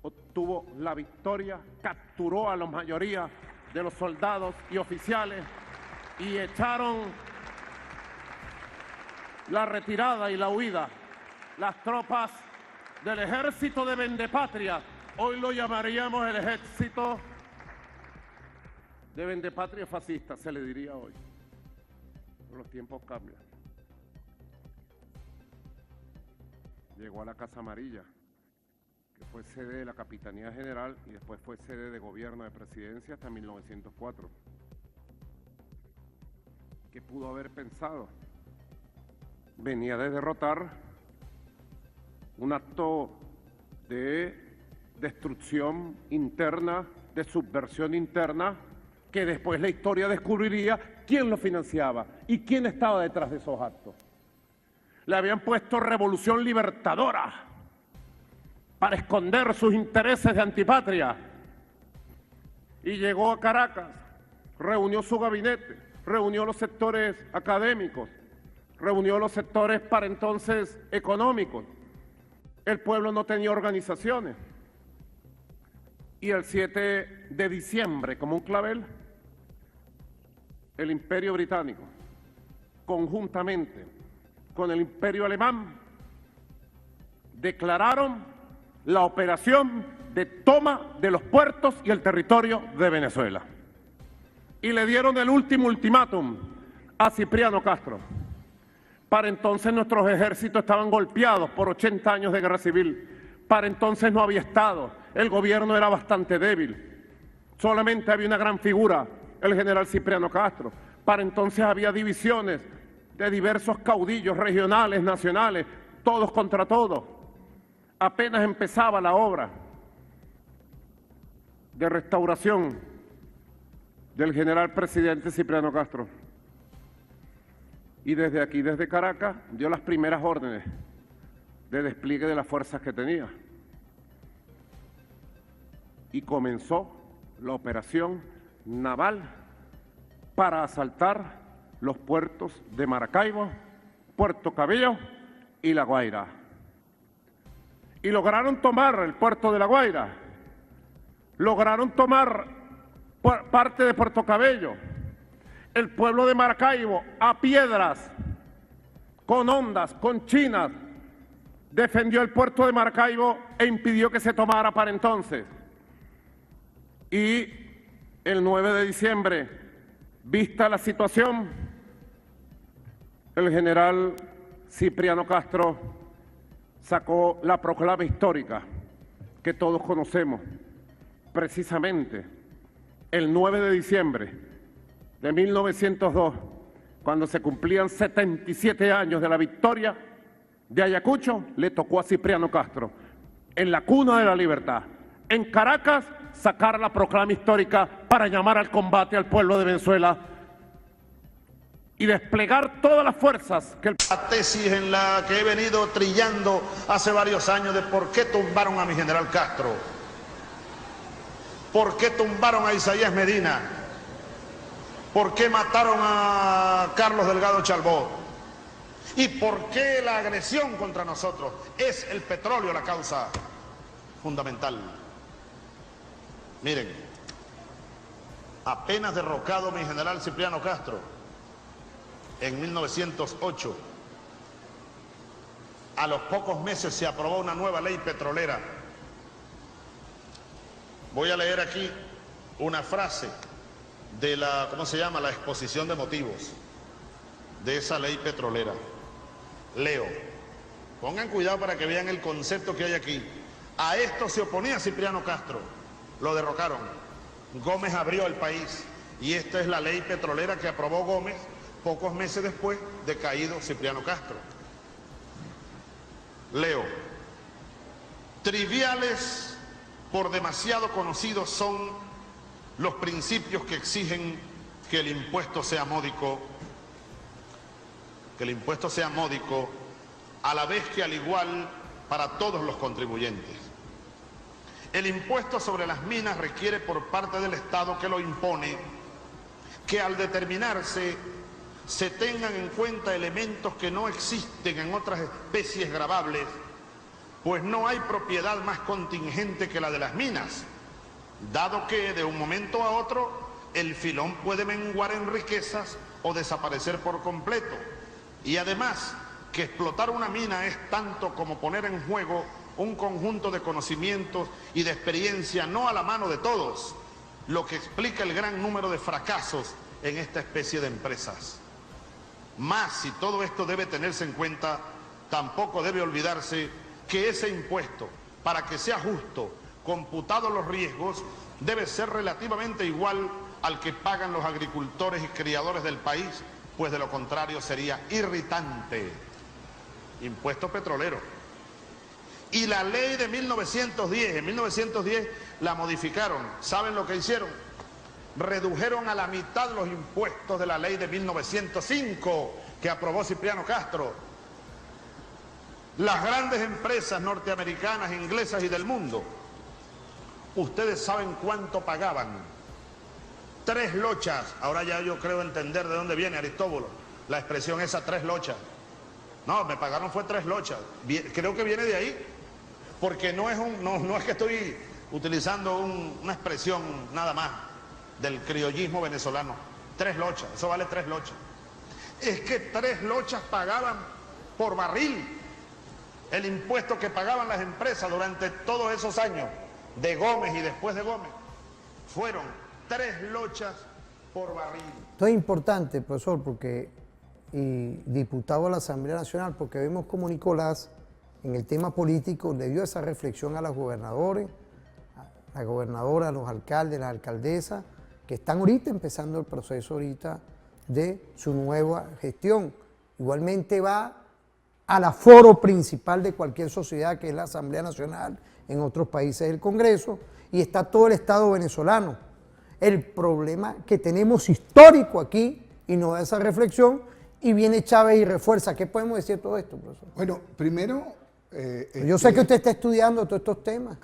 obtuvo la victoria, capturó a la mayoría de los soldados y oficiales y echaron la retirada y la huida. Las tropas del ejército de vendepatria, hoy lo llamaríamos el ejército de vendepatria fascista, se le diría hoy. Los tiempos cambian. Llegó a la Casa Amarilla, que fue sede de la Capitanía General y después fue sede de gobierno de presidencia hasta 1904. ¿Qué pudo haber pensado? Venía de derrotar un acto de destrucción interna, de subversión interna, que después la historia descubriría quién lo financiaba y quién estaba detrás de esos actos. Le habían puesto Revolución Libertadora para esconder sus intereses de antipatria. Y llegó a Caracas, reunió su gabinete, reunió los sectores académicos, reunió los sectores para entonces económicos. El pueblo no tenía organizaciones. Y el 7 de diciembre, como un clavel, el Imperio Británico, conjuntamente con el Imperio Alemán, declararon la operación de toma de los puertos y el territorio de Venezuela. Y le dieron el último ultimátum a Cipriano Castro. Para entonces nuestros ejércitos estaban golpeados por 80 años de guerra civil. Para entonces no había Estado, el gobierno era bastante débil. Solamente había una gran figura, el general Cipriano Castro. Para entonces había divisiones de diversos caudillos regionales, nacionales, todos contra todos. Apenas empezaba la obra de restauración del general presidente Cipriano Castro. Y desde aquí, desde Caracas, dio las primeras órdenes de despliegue de las fuerzas que tenía. Y comenzó la operación naval para asaltar los puertos de Maracaibo, Puerto Cabello y La Guaira. Y lograron tomar el puerto de La Guaira, lograron tomar parte de Puerto Cabello, el pueblo de Maracaibo a piedras, con ondas, con chinas, defendió el puerto de Maracaibo e impidió que se tomara para entonces. Y el 9 de diciembre, vista la situación, el general Cipriano Castro sacó la proclama histórica que todos conocemos, precisamente el 9 de diciembre de 1902, cuando se cumplían 77 años de la victoria de Ayacucho, le tocó a Cipriano Castro, en la cuna de la libertad, en Caracas, sacar la proclama histórica para llamar al combate al pueblo de Venezuela y desplegar todas las fuerzas que La tesis en la que he venido trillando hace varios años de por qué tumbaron a mi general Castro, por qué tumbaron a Isaías Medina, por qué mataron a Carlos Delgado Chalbó y por qué la agresión contra nosotros. Es el petróleo la causa fundamental. Miren, apenas derrocado mi general Cipriano Castro en 1908, a los pocos meses se aprobó una nueva ley petrolera. Voy a leer aquí una frase de la, ¿cómo se llama?, la exposición de motivos de esa ley petrolera. Leo, pongan cuidado para que vean el concepto que hay aquí. A esto se oponía Cipriano Castro, lo derrocaron. Gómez abrió el país y esta es la ley petrolera que aprobó Gómez pocos meses después de caído Cipriano Castro. Leo, triviales por demasiado conocidos son los principios que exigen que el impuesto sea módico, a la vez que al igual para todos los contribuyentes. El impuesto sobre las minas requiere por parte del Estado que lo impone que al determinarse se tengan en cuenta elementos que no existen en otras especies gravables, pues no hay propiedad más contingente que la de las minas, dado que de un momento a otro el filón puede menguar en riquezas o desaparecer por completo. Y además que explotar una mina es tanto como poner en juego un conjunto de conocimientos y de experiencia no a la mano de todos, lo que explica el gran número de fracasos en esta especie de empresas. Más, si todo esto debe tenerse en cuenta, tampoco debe olvidarse que ese impuesto, para que sea justo, computados los riesgos, debe ser relativamente igual al que pagan los agricultores y criadores del país, pues de lo contrario sería irritante. Impuesto petrolero. Y la ley de 1910, en 1910 la modificaron. ¿Saben lo que hicieron? Redujeron a la mitad los impuestos de la ley de 1905 que aprobó Cipriano Castro. Las grandes empresas norteamericanas, inglesas y del mundo, ustedes saben cuánto pagaban. 3 lochas, ahora ya yo creo entender de dónde viene Aristóbulo, la expresión esa, 3 lochas. No, me pagaron fue 3 lochas, creo que viene de ahí, porque no es que estoy utilizando una expresión nada más del criollismo venezolano. 3 lochas, eso vale 3 lochas. Es que 3 lochas pagaban por barril el impuesto que pagaban las empresas durante todos esos años de Gómez y después de Gómez. Fueron 3 lochas por barril. Esto es importante, profesor, porque, y diputado a la Asamblea Nacional, porque vemos como Nicolás, en el tema político, le dio esa reflexión a los gobernadores, a la gobernadora, a los alcaldes, las alcaldesas, que están ahorita empezando el proceso ahorita de su nueva gestión. Igualmente va al aforo principal de cualquier sociedad, que es la Asamblea Nacional, en otros países el Congreso, y está todo el Estado venezolano. El problema que tenemos histórico aquí, y nos da esa reflexión, y viene Chávez y refuerza. ¿Qué podemos decir de todo esto, profesor? Bueno, primero... yo sé que usted está estudiando todos estos temas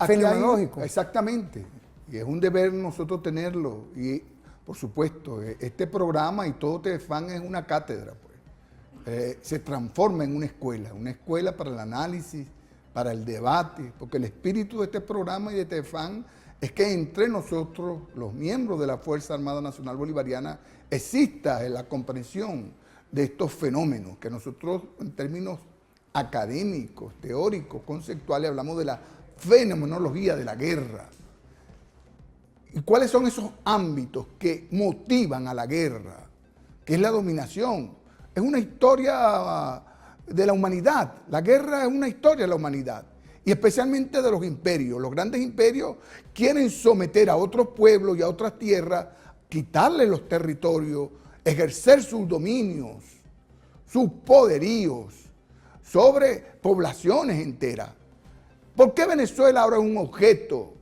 fenomenológicos. Exactamente, y es un deber nosotros tenerlo, y por supuesto, este programa y todo TVFAN es una cátedra, pues. Se transforma en una escuela para el análisis, para el debate, porque el espíritu de este programa y de TVFAN es que entre nosotros, los miembros de la Fuerza Armada Nacional Bolivariana, exista la comprensión de estos fenómenos, que nosotros en términos académicos, teóricos, conceptuales, hablamos de la fenomenología de la guerra. ¿Y cuáles son esos ámbitos que motivan a la guerra? Que es la dominación. Es una historia de la humanidad. La guerra es una historia de la humanidad. Y especialmente de los imperios. Los grandes imperios quieren someter a otros pueblos y a otras tierras, quitarles los territorios, ejercer sus dominios, sus poderíos sobre poblaciones enteras. ¿Por qué Venezuela ahora es un objeto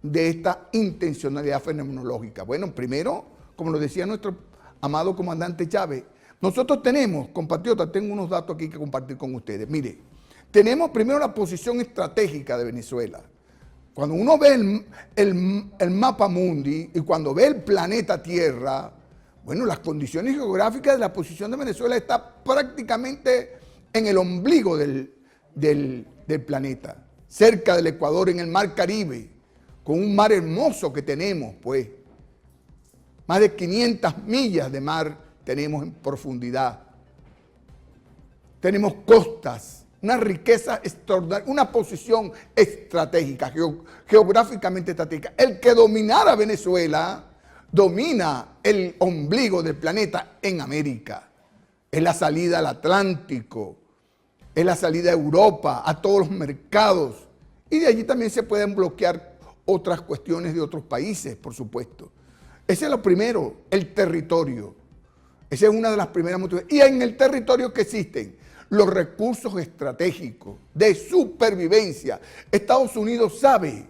de esta intencionalidad fenomenológica? Bueno, primero, como lo decía nuestro amado comandante Chávez, nosotros tenemos, compatriotas, tengo unos datos aquí que compartir con ustedes. Mire, tenemos primero la posición estratégica de Venezuela. Cuando uno ve el mapa mundi y cuando ve el planeta Tierra, bueno, las condiciones geográficas de la posición de Venezuela está prácticamente en el ombligo del planeta, cerca del Ecuador, en el mar Caribe, con un mar hermoso que tenemos, pues. Más de 500 millas de mar tenemos en profundidad. Tenemos costas, una riqueza extraordinaria, una posición estratégica, geográficamente estratégica. El que dominara Venezuela, domina el ombligo del planeta en América. Es la salida al Atlántico, es la salida a Europa, a todos los mercados. Y de allí también se pueden bloquear otras cuestiones de otros países, por supuesto. Ese es lo primero, el territorio. Esa es una de las primeras motivaciones. Y en el territorio que existen los recursos estratégicos de supervivencia. Estados Unidos sabe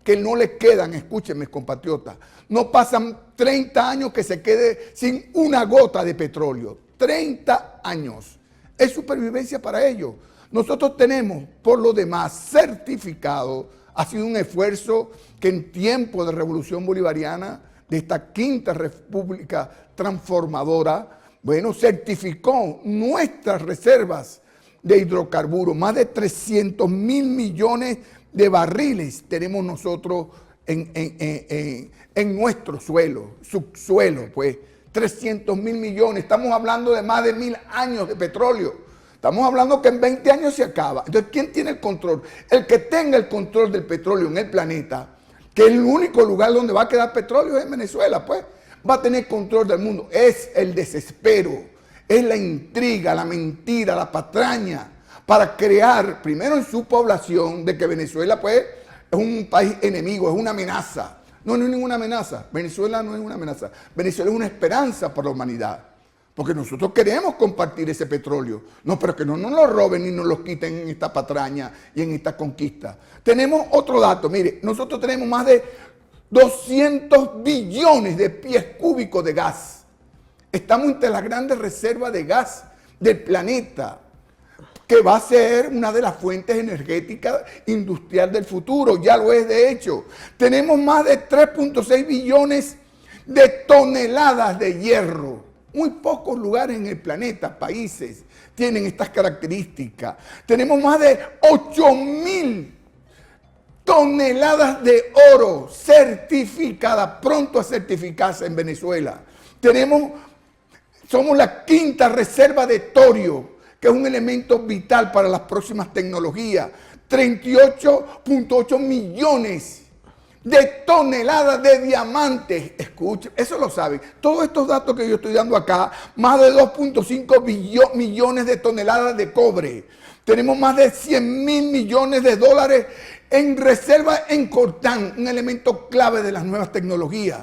que no le quedan, escúchenme compatriotas, no pasan 30 años que se quede sin una gota de petróleo. 30 años. Es supervivencia para ellos. Nosotros tenemos, por lo demás, certificado, ha sido un esfuerzo que en tiempo de Revolución Bolivariana, de esta quinta república transformadora, bueno, certificó nuestras reservas de hidrocarburos. Más de 300 mil millones de barriles tenemos nosotros en nuestro suelo, subsuelo, pues. 300 mil millones. Estamos hablando de más de 1000 años de petróleo. Estamos hablando que en 20 años se acaba. Entonces, ¿quién tiene el control? El que tenga el control del petróleo en el planeta, que el único lugar donde va a quedar petróleo es en Venezuela, pues, va a tener control del mundo. Es el desespero, es la intriga, la mentira, la patraña, para crear, primero en su población, de que Venezuela, pues, es un país enemigo, es una amenaza. No, no es ninguna amenaza. Venezuela no es una amenaza. Venezuela es una esperanza para la humanidad. Porque nosotros queremos compartir ese petróleo. No, pero que no nos lo roben ni nos lo quiten en esta patraña y en esta conquista. Tenemos otro dato. Mire, nosotros tenemos más de 200 billones de pies cúbicos de gas. Estamos entre las grandes reservas de gas del planeta, que va a ser una de las fuentes energéticas industrial del futuro. Ya lo es, de hecho. Tenemos más de 3.6 billones de toneladas de hierro. Muy pocos lugares en el planeta, países, tienen estas características. Tenemos más de 8.000 toneladas de oro certificada, pronto a certificarse en Venezuela. Somos la quinta reserva de torio, que es un elemento vital para las próximas tecnologías. 38.8 millones de toneladas de diamantes. Escuchen, eso lo saben. Todos estos datos que yo estoy dando acá, más de 2.5 millones de toneladas de cobre. Tenemos más de 100.000 millones de dólares en reserva en coltán, un elemento clave de las nuevas tecnologías.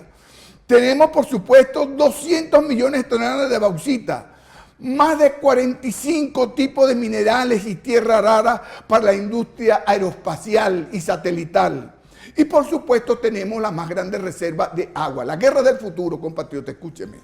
Tenemos, por supuesto, 200 millones de toneladas de bauxita, más de 45 tipos de minerales y tierra rara para la industria aeroespacial y satelital. Y por supuesto tenemos la más grande reserva de agua. La guerra del futuro, compatriotas, escúcheme.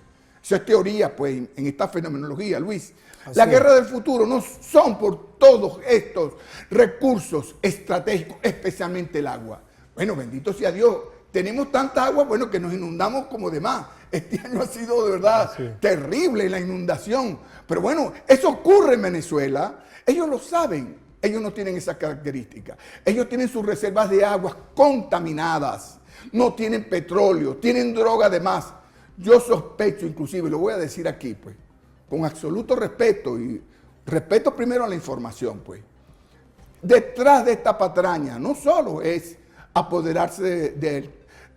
Eso es teoría, pues, en esta fenomenología, Luis. La guerra del futuro no son por todos estos recursos estratégicos, especialmente el agua. Bueno, bendito sea Dios. Tenemos tanta agua, bueno, que nos inundamos como demás. Este año ha sido de verdad terrible la inundación. Pero bueno, eso ocurre en Venezuela. Ellos lo saben. Ellos no tienen esa característica. Ellos tienen sus reservas de aguas contaminadas. No tienen petróleo, tienen droga además. Yo sospecho, inclusive, lo voy a decir aquí, pues, con absoluto respeto, y respeto primero a la información, pues. Detrás de esta patraña no solo es apoderarse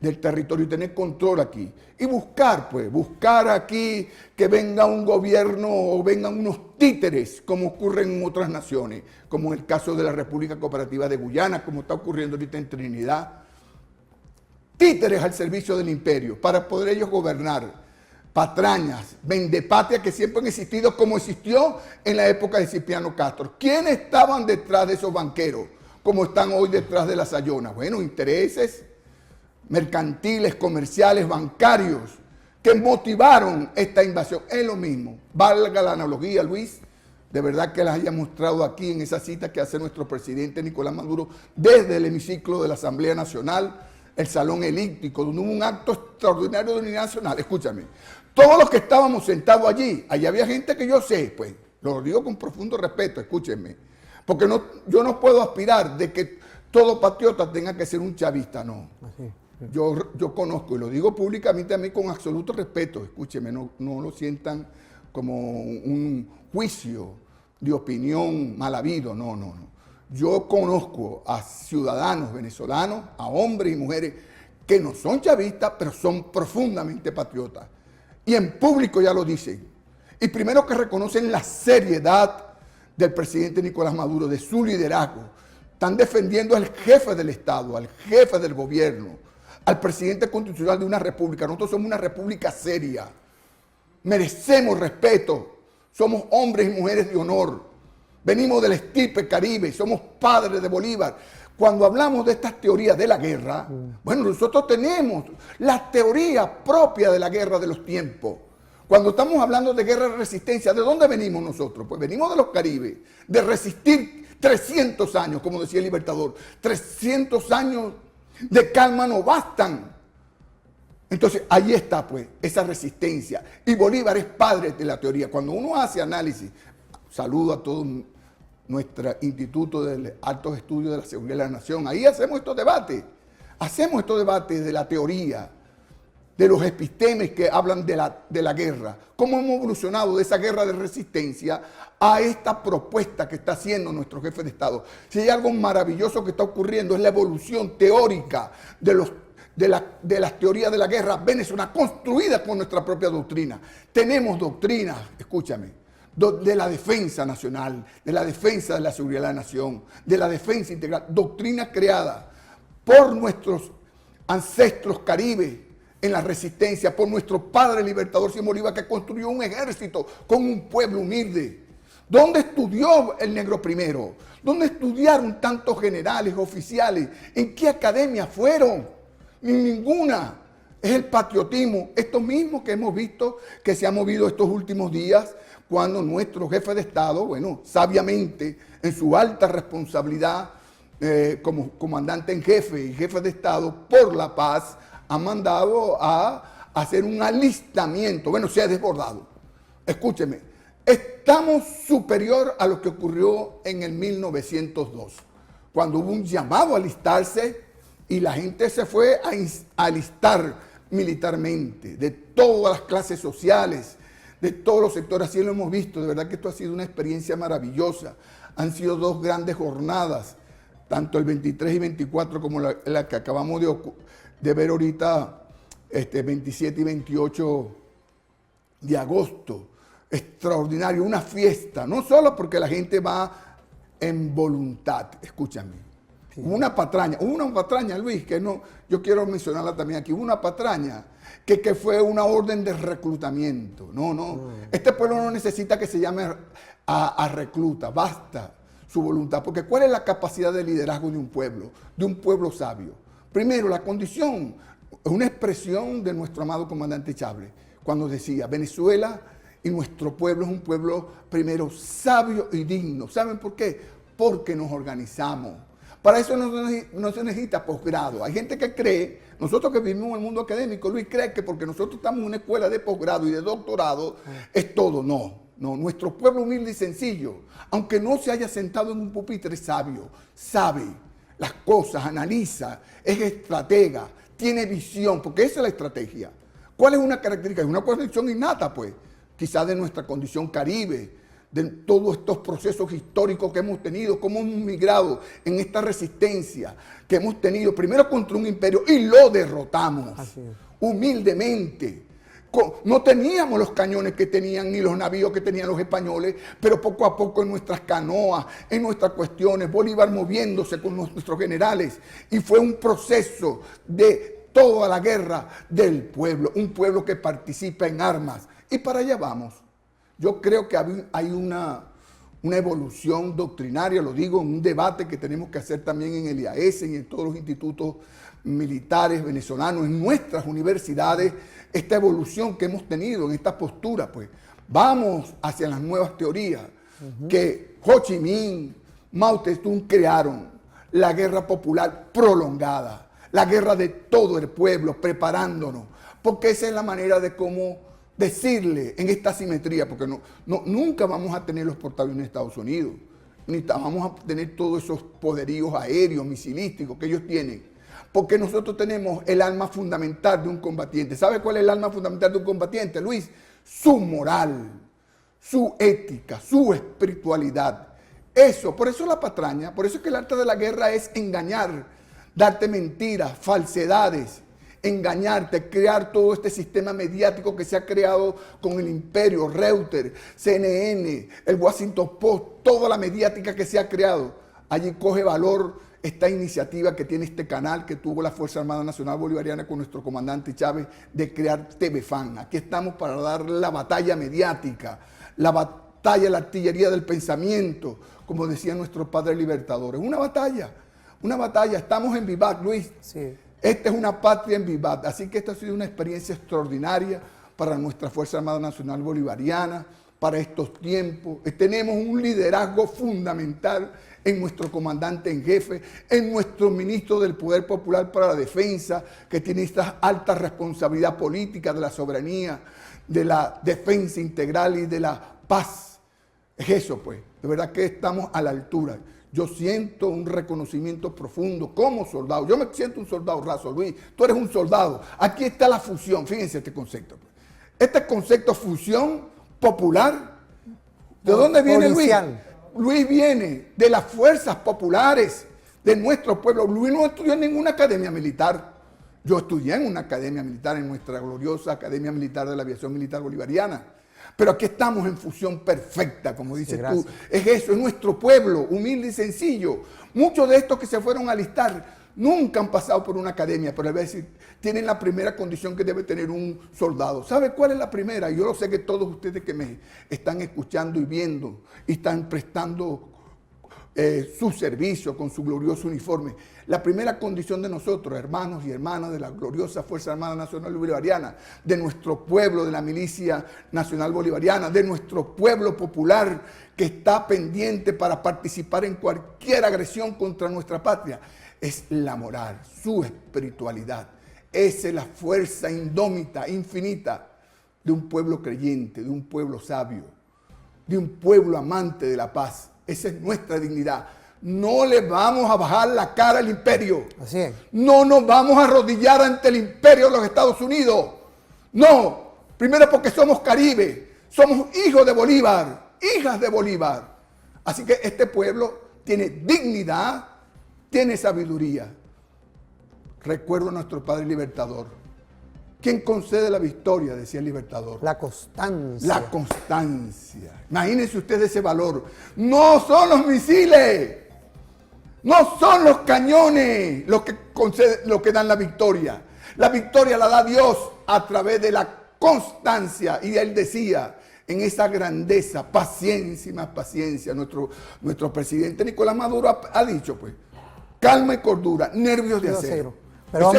del territorio y tener control aquí. Y buscar, pues, buscar aquí que venga un gobierno o vengan unos títeres, como ocurre en otras naciones, como en el caso de la República Cooperativa de Guyana, como está ocurriendo ahorita en Trinidad. Títeres al servicio del imperio, para poder ellos gobernar. Patrañas, vendepatria que siempre han existido, como existió en la época de Cipriano Castro. ¿Quiénes estaban detrás de esos banqueros, como están hoy detrás de la Sayona? Bueno, intereses mercantiles, comerciales, bancarios, que motivaron esta invasión. Es lo mismo, valga la analogía, Luis, de verdad que las haya mostrado aquí en esa cita que hace nuestro presidente Nicolás Maduro desde el hemiciclo de la Asamblea Nacional, el Salón Elíptico, donde hubo un acto extraordinario de unidad nacional. Escúchame, todos los que estábamos sentados allí había gente que yo sé, pues, lo digo con profundo respeto, escúchenme, porque yo no puedo aspirar de que todo patriota tenga que ser un chavista, no. Yo conozco, y lo digo públicamente a mí con absoluto respeto, escúcheme, no lo sientan como un juicio de opinión mal habido, no. Yo conozco a ciudadanos venezolanos, a hombres y mujeres que no son chavistas, pero son profundamente patriotas. Y en público ya lo dicen. Y primero que reconocen la seriedad del presidente Nicolás Maduro, de su liderazgo. Están defendiendo al jefe del Estado, al jefe del gobierno, al presidente constitucional de una república. Nosotros somos una república seria. Merecemos respeto. Somos hombres y mujeres de honor. Venimos del estirpe caribe, somos padres de Bolívar. Cuando hablamos de estas teorías de la guerra, bueno, nosotros tenemos la teoría propia de la guerra de los tiempos. Cuando estamos hablando de guerra de resistencia, ¿de dónde venimos nosotros? Pues venimos de los Caribes, de resistir 300 años, como decía el Libertador. 300 años de calma no bastan. Entonces, ahí está, pues, esa resistencia. Y Bolívar es padre de la teoría. Cuando uno hace análisis, saludo a todo nuestro Instituto de Altos Estudios de la Seguridad de la Nación, ahí hacemos estos debates. Hacemos estos debates de la teoría, de los epistemes que hablan de la guerra. Cómo hemos evolucionado de esa guerra de resistencia a esta propuesta que está haciendo nuestro jefe de Estado. Si hay algo maravilloso que está ocurriendo, es la evolución teórica de las teorías de la guerra venezolana, construidas con nuestra propia doctrina. Tenemos doctrinas, escúchame, de la defensa nacional, de la defensa de la seguridad de la nación, de la defensa integral, doctrina creada por nuestros ancestros caribes en la resistencia, por nuestro padre libertador Simón Bolívar, que construyó un ejército con un pueblo humilde. ¿Dónde estudió el negro primero? ¿Dónde estudiaron tantos generales, oficiales? ¿En qué academia fueron? En ninguna. Es el patriotismo, esto mismo que hemos visto que se ha movido estos últimos días, cuando nuestro jefe de Estado, bueno, sabiamente, en su alta responsabilidad como comandante en jefe y jefe de Estado por la paz, ha mandado a hacer un alistamiento. Bueno, se ha desbordado. Escúcheme, estamos superior a lo que ocurrió en el 1902, cuando hubo un llamado a alistarse y la gente se fue a alistar militarmente, de todas las clases sociales, de todos los sectores. Así lo hemos visto. De verdad que esto ha sido una experiencia maravillosa. Han sido dos grandes jornadas, tanto el 23 y 24 como la que acabamos de ver ahorita, 27 y 28 de agosto. Extraordinario, una fiesta, no solo porque la gente va en voluntad, escúchame. Sí. Una patraña, Luis, que no, yo quiero mencionarla también aquí, una patraña que fue una orden de reclutamiento. No. Este pueblo no necesita que se llame a recluta, basta su voluntad, porque ¿cuál es la capacidad de liderazgo de un pueblo sabio? Primero, la condición, es una expresión de nuestro amado comandante Chávez, cuando decía, Venezuela y nuestro pueblo es un pueblo, primero, sabio y digno. ¿Saben por qué? Porque nos organizamos. Para eso no se necesita posgrado. Hay gente que cree, nosotros que vivimos en el mundo académico, Luis, cree que porque nosotros estamos en una escuela de posgrado y de doctorado, es todo. No, nuestro pueblo humilde y sencillo, aunque no se haya sentado en un pupitre, es sabio, sabe las cosas, analiza, es estratega, tiene visión, porque esa es la estrategia. ¿Cuál es una característica? Es una condición innata, pues, quizás de nuestra condición caribe, de todos estos procesos históricos que hemos tenido, cómo hemos migrado en esta resistencia que hemos tenido, primero contra un imperio y lo derrotamos humildemente. No teníamos los cañones que tenían ni los navíos que tenían los españoles, pero poco a poco en nuestras canoas, en nuestras cuestiones, Bolívar moviéndose con nuestros generales, y fue un proceso de toda la guerra del pueblo, un pueblo que participa en armas, y para allá vamos. Yo creo que hay una evolución doctrinaria, lo digo, en un debate que tenemos que hacer también en el IAS y en todos los institutos militares venezolanos, en nuestras universidades, esta evolución que hemos tenido en esta postura, pues vamos hacia las nuevas teorías, que Ho Chi Minh, Mao Zedong crearon la guerra popular prolongada, la guerra de todo el pueblo, preparándonos, porque esa es la manera de cómo decirle en esta simetría, porque nunca vamos a tener los portaaviones de Estados Unidos, ni vamos a tener todos esos poderíos aéreos, misilísticos que ellos tienen, porque nosotros tenemos el alma fundamental de un combatiente. ¿Sabe cuál es el alma fundamental de un combatiente, Luis? Su moral, su ética, su espiritualidad. Eso, por eso la patraña, por eso es que el arte de la guerra es engañar, darte mentiras, falsedades, engañarte, crear todo este sistema mediático que se ha creado con el imperio, Reuters, CNN, el Washington Post, toda la mediática que se ha creado. Allí coge valor esta iniciativa que tiene este canal que tuvo la Fuerza Armada Nacional Bolivariana con nuestro comandante Chávez de crear TVFAN. Aquí estamos para dar la batalla mediática, la batalla, la artillería del pensamiento, como decían nuestros padres libertadores. Una batalla, estamos en Vivat, Luis. Sí. Esta es una patria en Vivat, así que esta ha sido una experiencia extraordinaria para nuestra Fuerza Armada Nacional Bolivariana, para estos tiempos. Tenemos un liderazgo fundamental en nuestro comandante en jefe, en nuestro ministro del Poder Popular para la Defensa, que tiene esta alta responsabilidad política de la soberanía, de la defensa integral y de la paz. Es eso, pues. De verdad que estamos a la altura. Yo siento un reconocimiento profundo como soldado. Yo me siento un soldado raso, Luis. Tú eres un soldado. Aquí está la fusión. Fíjense este concepto. Pues. Este concepto fusión popular. ¿De dónde viene Luis? Luis viene de las fuerzas populares de nuestro pueblo. Luis no estudió en ninguna academia militar. Yo estudié en una academia militar, en nuestra gloriosa Academia Militar de la Aviación Militar Bolivariana. Pero aquí estamos en fusión perfecta, como dices tú. Es eso, es nuestro pueblo, humilde y sencillo. Muchos de estos que se fueron a alistar nunca han pasado por una academia, pero a veces tienen la primera condición que debe tener un soldado. ¿Sabe cuál es la primera? Yo lo sé que todos ustedes que me están escuchando y viendo y están prestando su servicio con su glorioso uniforme. La primera condición de nosotros, hermanos y hermanas de la gloriosa Fuerza Armada Nacional Bolivariana, de nuestro pueblo, de la Milicia Nacional Bolivariana, de nuestro pueblo popular que está pendiente para participar en cualquier agresión contra nuestra patria, es la moral, su espiritualidad. Esa es la fuerza indómita, infinita de un pueblo creyente, de un pueblo sabio, de un pueblo amante de la paz. Esa es nuestra dignidad. No le vamos a bajar la cara al imperio. Así es. No nos vamos a arrodillar ante el imperio de los Estados Unidos. No. Primero porque somos Caribe. Somos hijos de Bolívar. Hijas de Bolívar. Así que este pueblo tiene dignidad, tiene sabiduría. Recuerdo a nuestro padre libertador. ¿Quién concede la victoria? Decía el libertador. La constancia. La constancia. Imagínense ustedes ese valor. No son los misiles, no son los cañones los que dan la victoria. La victoria la da Dios a través de la constancia. Y él decía, en esa grandeza, paciencia y más paciencia, nuestro presidente Nicolás Maduro ha dicho, pues, calma y cordura, nervios de acero. Pero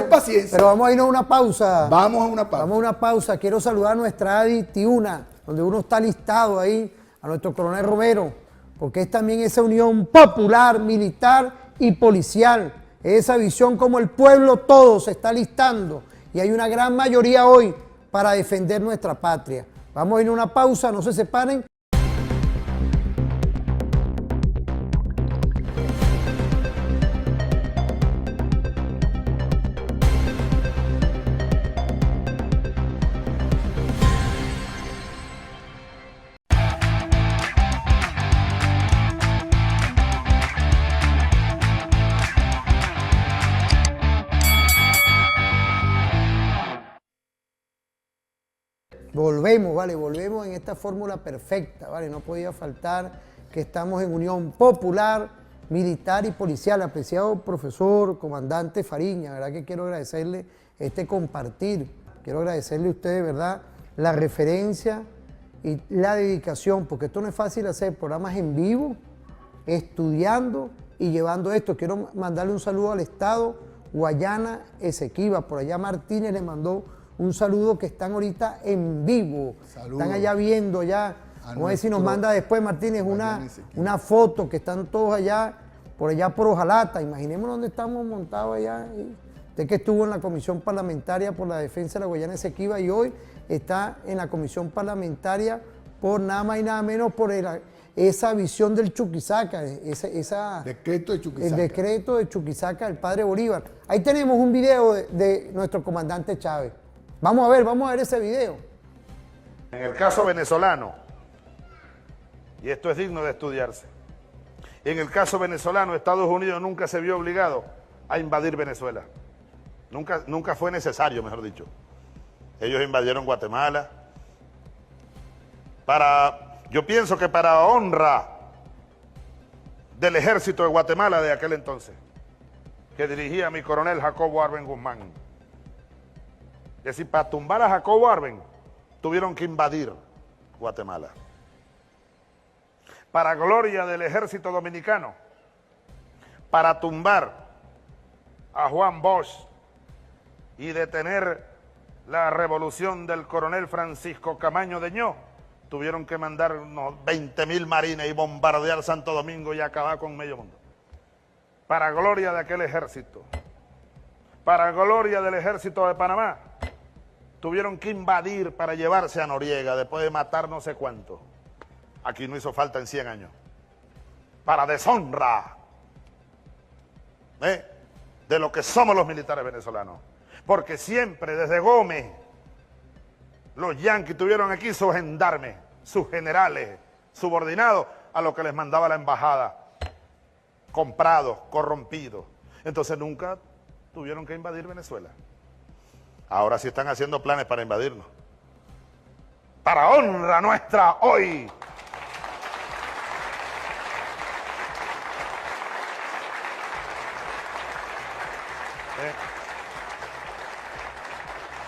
vamos a irnos a una pausa. Vamos a una pausa. Vamos a una pausa. Quiero saludar a nuestra ADI Tiuna, donde uno está listado ahí, a nuestro coronel Romero, porque es también esa unión popular, militar y policial. Esa visión como el pueblo todo se está listando y hay una gran mayoría hoy para defender nuestra patria. Vamos a ir a una pausa, no se separen. Volvemos, ¿vale? Volvemos en esta fórmula perfecta, ¿vale? No podía faltar que estamos en unión popular, militar y policial. Apreciado profesor, comandante Fariña, ¿verdad? Que quiero agradecerle este compartir. Quiero agradecerle a usted, ¿verdad? La referencia y la dedicación, porque esto no es fácil hacer programas en vivo, estudiando y llevando esto. Quiero mandarle un saludo al Estado Guayana Esequiba. Por allá Martínez le mandó un saludo que están ahorita en vivo. Saludos. Están allá viendo ya Vamos a ver si nos manda después, Martínez, Ezequiel. una foto que están todos allá por Ojalata. Imaginemos dónde estamos montados allá. Usted que estuvo en la Comisión Parlamentaria por la Defensa de la Guayana Esequiba y hoy está en la Comisión Parlamentaria por nada más y nada menos por esa visión del Chuquisaca, Decreto de Chuquisaca. el decreto de Chuquisaca del padre Bolívar. Ahí tenemos un video de nuestro comandante Chávez. Vamos a ver ese video. En el caso venezolano, y esto es digno de estudiarse, en el caso venezolano, Estados Unidos nunca se vio obligado a invadir Venezuela. Nunca fue necesario, mejor dicho. Ellos invadieron Guatemala. Yo pienso que para honra del ejército de Guatemala de aquel entonces, que dirigía mi coronel Jacobo Arben Guzmán. Es decir, para tumbar a Jacobo Arben, tuvieron que invadir Guatemala. Para gloria del ejército dominicano, para tumbar a Juan Bosch y detener la revolución del coronel Francisco Camaño Deñó, tuvieron que mandar unos 20.000 marines y bombardear Santo Domingo y acabar con medio mundo. Para gloria de aquel ejército, para gloria del ejército de Panamá, tuvieron que invadir para llevarse a Noriega después de matar no sé cuánto. Aquí no hizo falta en 100 años. Para deshonra de lo que somos los militares venezolanos. Porque siempre, desde Gómez, los yanquis tuvieron aquí sus gendarmes, sus generales, subordinados a lo que les mandaba la embajada, comprados, corrompidos. Entonces nunca tuvieron que invadir Venezuela. Ahora sí están haciendo planes para invadirnos. Para honra nuestra hoy.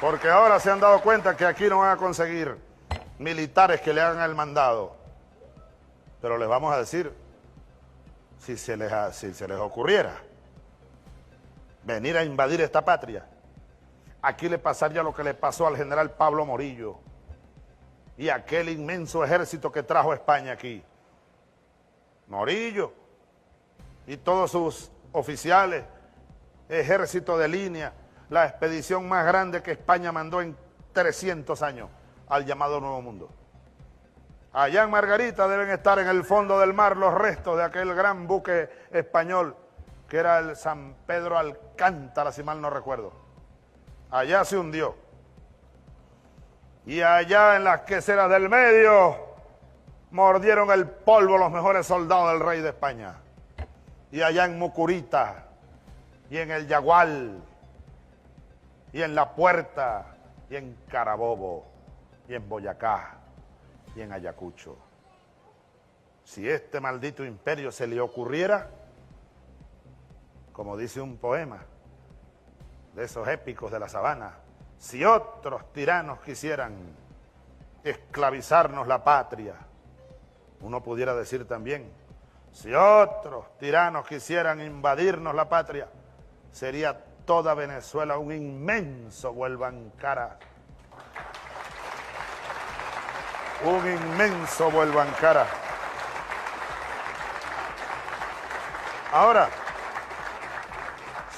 Porque ahora se han dado cuenta que aquí no van a conseguir militares que le hagan el mandado. Pero les vamos a decir, si se les ocurriera venir a invadir esta patria, aquí le pasaría lo que le pasó al general Pablo Morillo y aquel inmenso ejército que trajo España aquí. Morillo y todos sus oficiales, ejército de línea, la expedición más grande que España mandó en 300 años al llamado Nuevo Mundo. Allá en Margarita deben estar en el fondo del mar los restos de aquel gran buque español que era el San Pedro Alcántara, si mal no recuerdo. Allá se hundió. Y allá en las queseras del medio mordieron el polvo los mejores soldados del rey de España. Y allá en Mucurita, y en el Yagual, y en La Puerta, y en Carabobo, y en Boyacá, y en Ayacucho. Si este maldito imperio se le ocurriera, como dice un poema de esos épicos de la sabana, si otros tiranos quisieran esclavizarnos la patria, uno pudiera decir también, si otros tiranos quisieran invadirnos la patria, sería toda Venezuela un inmenso vuelvancara. Un inmenso vuelvancara. Ahora,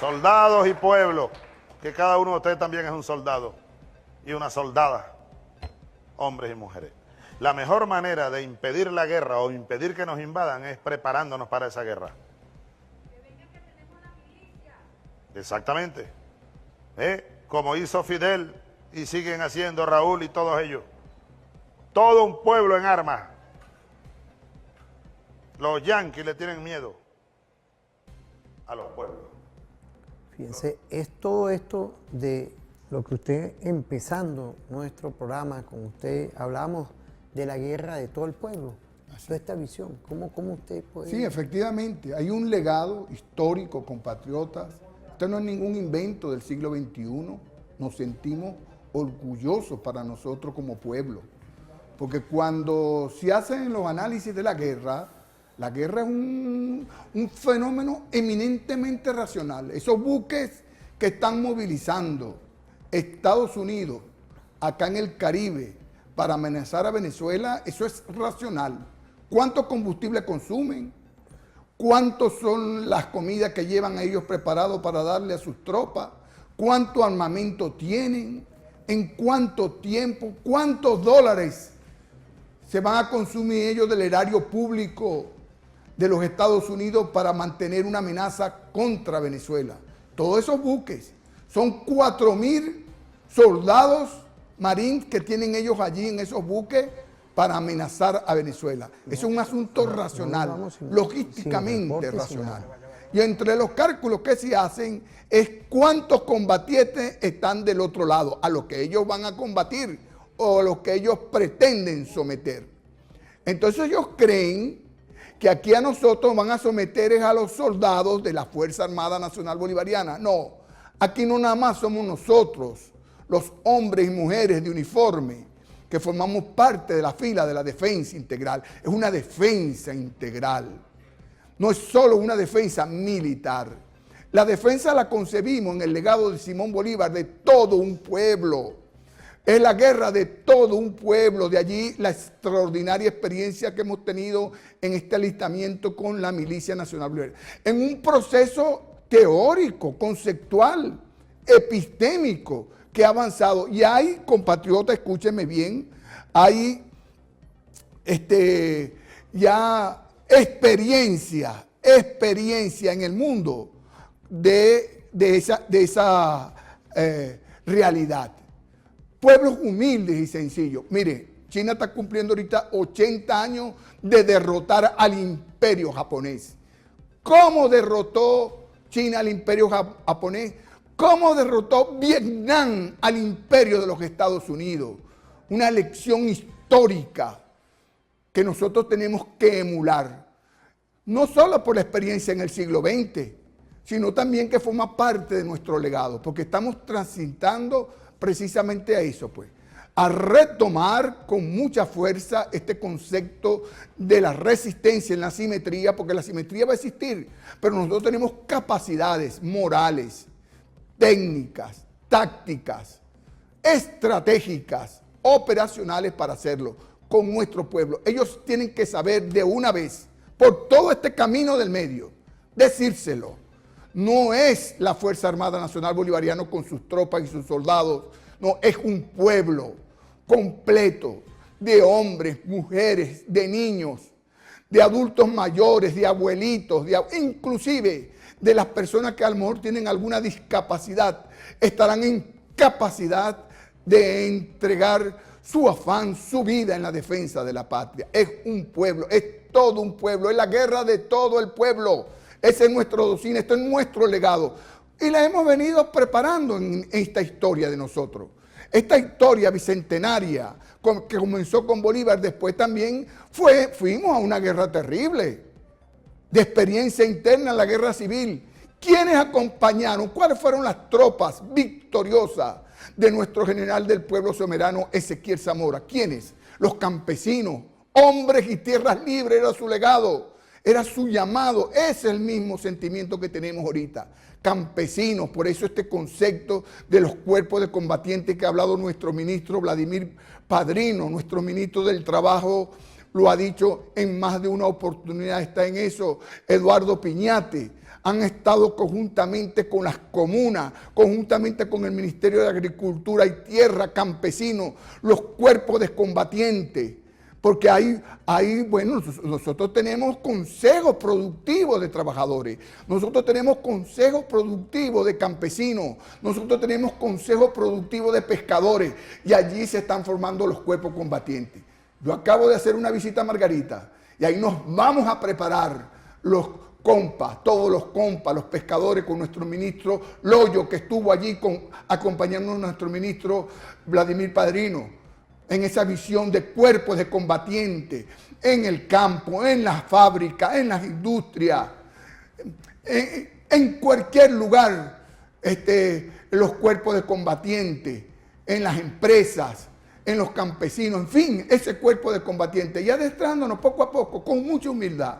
soldados y pueblo, que cada uno de ustedes también es un soldado y una soldada, hombres y mujeres. La mejor manera de impedir la guerra o impedir que nos invadan es preparándonos para esa guerra. Exactamente. Como hizo Fidel y siguen haciendo Raúl y todos ellos. Todo un pueblo en armas. Los yanquis le tienen miedo a los pueblos. Fíjense, es todo esto de lo que usted, empezando nuestro programa con usted, hablamos de la guerra de todo el pueblo. Toda esta visión, ¿cómo usted puede...? Sí, efectivamente, hay un legado histórico, compatriotas. Esto no es ningún invento del siglo XXI. Nos sentimos orgullosos para nosotros como pueblo. Porque cuando se hacen los análisis de la guerra es un fenómeno eminentemente racional. Esos buques que están movilizando Estados Unidos acá en el Caribe para amenazar a Venezuela, eso es racional. ¿Cuánto combustible consumen? ¿Cuántos son las comidas que llevan a ellos preparados para darle a sus tropas? ¿Cuánto armamento tienen? ¿En cuánto tiempo? ¿Cuántos dólares se van a consumir ellos del erario público de los Estados Unidos para mantener una amenaza contra Venezuela? Todos esos buques, son 4.000 soldados marines que tienen ellos allí en esos buques para amenazar a Venezuela. Eso es un asunto racional, logísticamente racional. Y entre los cálculos que se hacen es cuántos combatientes están del otro lado, a los que ellos van a combatir o a los que ellos pretenden someter. Entonces ellos creen que aquí a nosotros van a someter a los soldados de la Fuerza Armada Nacional Bolivariana. No, aquí no nada más somos nosotros, los hombres y mujeres de uniforme, que formamos parte de la fila de la defensa integral. Es una defensa integral. No es solo una defensa militar. La defensa la concebimos en el legado de Simón Bolívar de todo un pueblo. Es la guerra de todo un pueblo. De allí la extraordinaria experiencia que hemos tenido en este alistamiento con la Milicia Nacional Bolivariana. En un proceso teórico, conceptual, epistémico, que ha avanzado. Y hay, compatriotas, escúchenme bien, hay ya experiencia en el mundo de esa realidad. Pueblos humildes y sencillos. Mire, China está cumpliendo ahorita 80 años de derrotar al imperio japonés. ¿Cómo derrotó China al imperio japonés? ¿Cómo derrotó Vietnam al imperio de los Estados Unidos? Una lección histórica que nosotros tenemos que emular. No solo por la experiencia en el siglo XX, sino también que forma parte de nuestro legado, porque estamos transitando precisamente a eso, pues, a retomar con mucha fuerza este concepto de la resistencia en la simetría, porque la simetría va a existir, pero nosotros tenemos capacidades morales, técnicas, tácticas, estratégicas, operacionales para hacerlo con nuestro pueblo. Ellos tienen que saber de una vez, por todo este camino del medio, decírselo. No es la Fuerza Armada Nacional Bolivariana con sus tropas y sus soldados, no, es un pueblo completo de hombres, mujeres, de niños, de adultos mayores, de abuelitos, inclusive de las personas que a lo mejor tienen alguna discapacidad, estarán en capacidad de entregar su afán, su vida en la defensa de la patria. Es un pueblo, es todo un pueblo, es la guerra de todo el pueblo. Ese es nuestro doctrina, esto es nuestro legado. Y la hemos venido preparando en esta historia de nosotros. Esta historia bicentenaria que comenzó con Bolívar, después también fuimos a una guerra terrible, de experiencia interna en la guerra civil. ¿Quiénes acompañaron? ¿Cuáles fueron las tropas victoriosas de nuestro general del pueblo soberano Ezequiel Zamora? ¿Quiénes? Los campesinos, hombres y tierras libres, era su legado, era su llamado. Ese es el mismo sentimiento que tenemos ahorita. Campesinos, por eso este concepto de los cuerpos de combatientes que ha hablado nuestro ministro Vladimir Padrino, nuestro ministro del Trabajo, lo ha dicho en más de una oportunidad, está en eso, Eduardo Piñate. Han estado conjuntamente con las comunas, conjuntamente con el Ministerio de Agricultura y Tierra, campesinos, los cuerpos de combatientes. Porque bueno, nosotros tenemos consejos productivos de trabajadores, nosotros tenemos consejos productivos de campesinos, nosotros tenemos consejos productivos de pescadores, y allí se están formando los cuerpos combatientes. Yo acabo de hacer una visita a Margarita, y ahí nos vamos a preparar los compas, todos los compas, los pescadores, con nuestro ministro Loyo, que estuvo allí acompañándonos a nuestro ministro Vladimir Padrino, en esa visión de cuerpos de combatientes, en el campo, en las fábricas, en las industrias, en cualquier lugar, los cuerpos de combatientes, en las empresas, en los campesinos, en fin, ese cuerpo de combatientes, y adestrándonos poco a poco, con mucha humildad.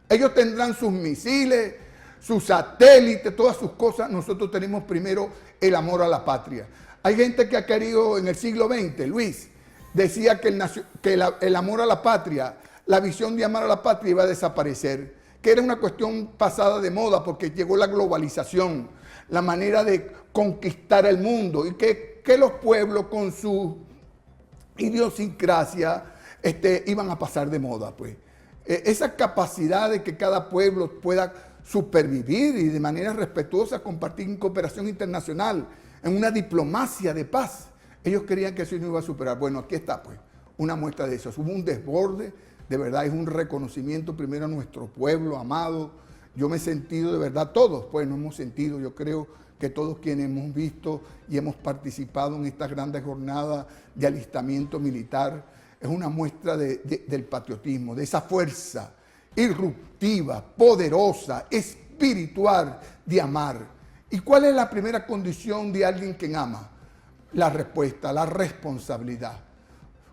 Ellos tendrán sus misiles, sus satélites, todas sus cosas. Nosotros tenemos primero el amor a la patria. Hay gente que ha querido en el siglo XX, Luis, decía que el amor a la patria, la visión de amar a la patria iba a desaparecer, que era una cuestión pasada de moda porque llegó la globalización, la manera de conquistar el mundo y que los pueblos con su idiosincrasia iban a pasar de moda, pues. Esa capacidad de que cada pueblo pueda supervivir y de manera respetuosa compartir en cooperación internacional, en una diplomacia de paz. Ellos creían que eso no iba a superar. Bueno, aquí está, pues, una muestra de eso. Hubo un desborde, de verdad, es un reconocimiento primero a nuestro pueblo amado. Yo me he sentido, de verdad, todos, pues, nos hemos sentido, yo creo que todos quienes hemos visto y hemos participado en estas grandes jornadas de alistamiento militar, es una muestra del patriotismo, de esa fuerza irruptiva, poderosa, espiritual de amar. ¿Y cuál es la primera condición de alguien que ama? La respuesta, la responsabilidad.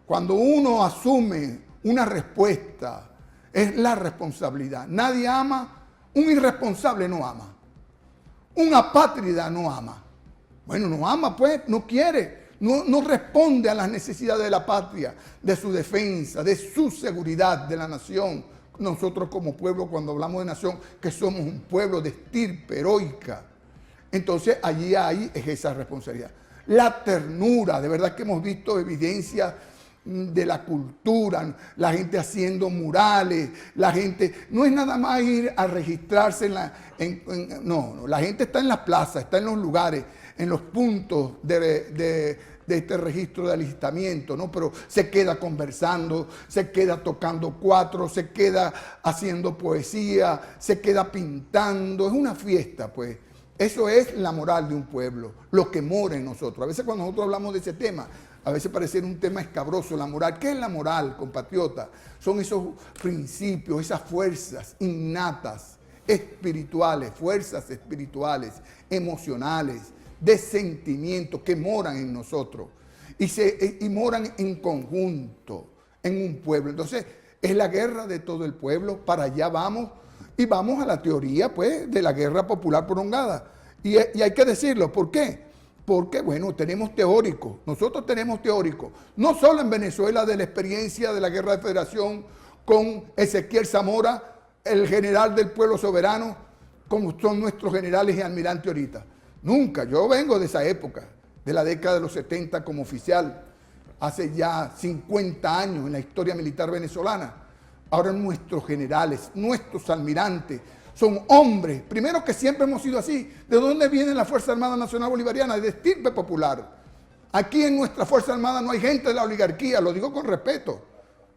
Cuando uno asume una respuesta, es la responsabilidad. Nadie ama, un irresponsable no ama. Un apátrida no ama. Bueno, no ama, pues, no quiere. No responde a las necesidades de la patria, de su defensa, de su seguridad, de la nación. Nosotros como pueblo, cuando hablamos de nación, que somos un pueblo de estirpe heroica. Entonces, allí es esa responsabilidad. La ternura, de verdad que hemos visto evidencia de la cultura, la gente haciendo murales, la gente, no es nada más ir a registrarse no, la gente está en las plazas, está en los lugares, en los puntos de este registro de alistamiento, ¿no? Pero se queda conversando, se queda tocando cuatro, se queda haciendo poesía, se queda pintando, es una fiesta, pues. Eso es la moral de un pueblo, lo que mora en nosotros. A veces cuando nosotros hablamos de ese tema, a veces parece un tema escabroso, la moral. ¿Qué es la moral, compatriota? Son esos principios, esas fuerzas innatas, espirituales, fuerzas espirituales, emocionales, de sentimientos que moran en nosotros y moran en conjunto, en un pueblo. Entonces, es la guerra de todo el pueblo, para allá vamos. Y vamos a la teoría, pues, de la guerra popular prolongada. Y hay que decirlo, ¿por qué? Porque, bueno, tenemos teóricos, nosotros tenemos teóricos, no solo en Venezuela de la experiencia de la Guerra de Federación con Ezequiel Zamora, el general del pueblo soberano, como son nuestros generales y almirantes ahorita. Nunca, yo vengo de esa época, de la década de los 70 como oficial, hace ya 50 años en la historia militar venezolana. Ahora nuestros generales, nuestros almirantes, son hombres, primero que siempre hemos sido así. ¿De dónde viene la Fuerza Armada Nacional Bolivariana? De estirpe popular. Aquí en nuestra Fuerza Armada no hay gente de la oligarquía, lo digo con respeto.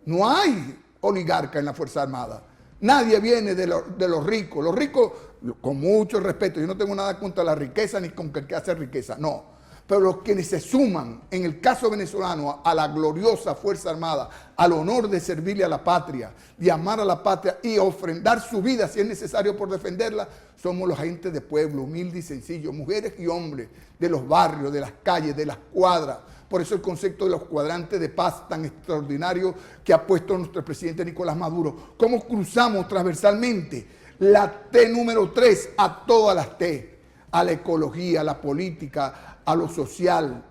No hay oligarca en la Fuerza Armada. Nadie viene de los ricos. Los ricos, con mucho respeto, yo no tengo nada contra la riqueza ni con el que hace riqueza, no. Pero los quienes se suman, en el caso venezolano, a la gloriosa Fuerza Armada, al honor de servirle a la patria, de amar a la patria y ofrendar su vida si es necesario por defenderla, somos los agentes de pueblo, humildes y sencillos, mujeres y hombres, de los barrios, de las calles, de las cuadras. Por eso el concepto de los cuadrantes de paz tan extraordinario que ha puesto nuestro presidente Nicolás Maduro. Cómo cruzamos transversalmente la T número 3 a todas las T, a la ecología, a la política, a lo social,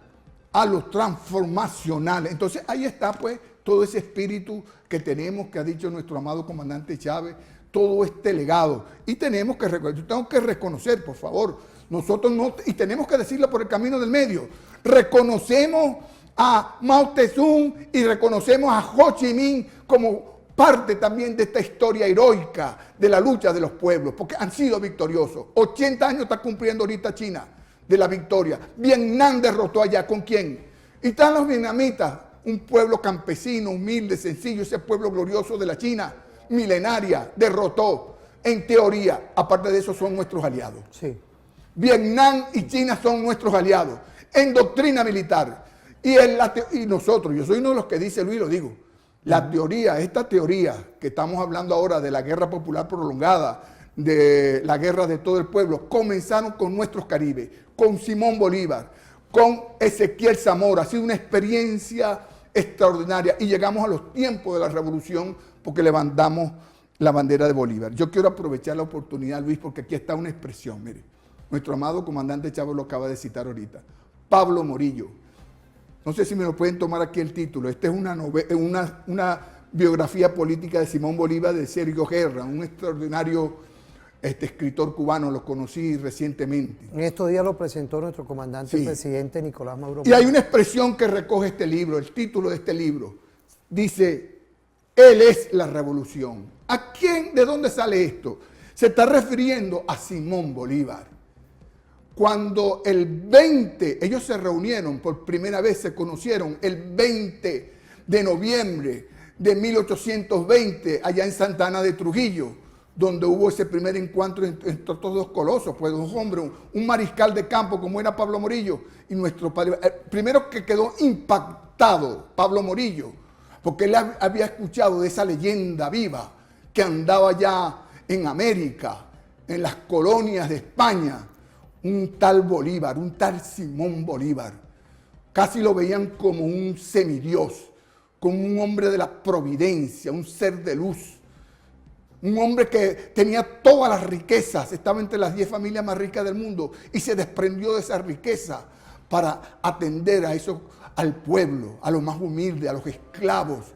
a lo transformacional. Entonces ahí está, pues, todo ese espíritu que tenemos, que ha dicho nuestro amado comandante Chávez, todo este legado. Y tenemos que reconocer, yo tengo que reconocer, por favor, nosotros no, y tenemos que decirlo por el camino del medio, reconocemos a Mao Zedong y reconocemos a Ho Chi Minh como parte también de esta historia heroica de la lucha de los pueblos, porque han sido victoriosos. 80 años está cumpliendo ahorita China de la victoria. Vietnam derrotó allá, ¿con quién? Y están los vietnamitas, un pueblo campesino, humilde, sencillo, ese pueblo glorioso de la China, milenaria, derrotó. En teoría, aparte de eso, son nuestros aliados. Sí. Vietnam y China son nuestros aliados. En doctrina militar. Y nosotros, yo soy uno de los que dice Luis, lo digo, la teoría, esta teoría que estamos hablando ahora de la guerra popular prolongada, de la guerra de todo el pueblo, comenzaron con nuestros Caribes, con Simón Bolívar, con Ezequiel Zamora. Ha sido una experiencia extraordinaria y llegamos a los tiempos de la revolución porque levantamos la bandera de Bolívar. Yo quiero aprovechar la oportunidad, Luis, porque aquí está una expresión, mire, nuestro amado comandante Chávez lo acaba de citar ahorita, Pablo Morillo. No sé si me lo pueden tomar aquí el título. Esta es una biografía política de Simón Bolívar de Sergio Guerra, un extraordinario escritor cubano, lo conocí recientemente. En estos días lo presentó nuestro comandante, el presidente Nicolás Maduro. Y hay una expresión que recoge este libro, el título de este libro. Dice, él es la revolución. ¿A quién? ¿De dónde sale esto? Se está refiriendo a Simón Bolívar. Cuando el 20, ellos se reunieron por primera vez, se conocieron el 20 de noviembre de 1820, allá en Santa Ana de Trujillo, donde hubo ese primer encuentro entre estos dos colosos, pues dos hombres, un mariscal de campo como era Pablo Morillo y nuestro padre. El primero que quedó impactado, Pablo Morillo, porque él había escuchado de esa leyenda viva que andaba ya en América, en las colonias de España, un tal Bolívar, un tal Simón Bolívar. Casi lo veían como un semidios, como un hombre de la providencia, un ser de luz. Un hombre que tenía todas las riquezas, estaba entre las 10 familias más ricas del mundo y se desprendió de esa riqueza para atender a eso, al pueblo, a los más humildes, a los esclavos.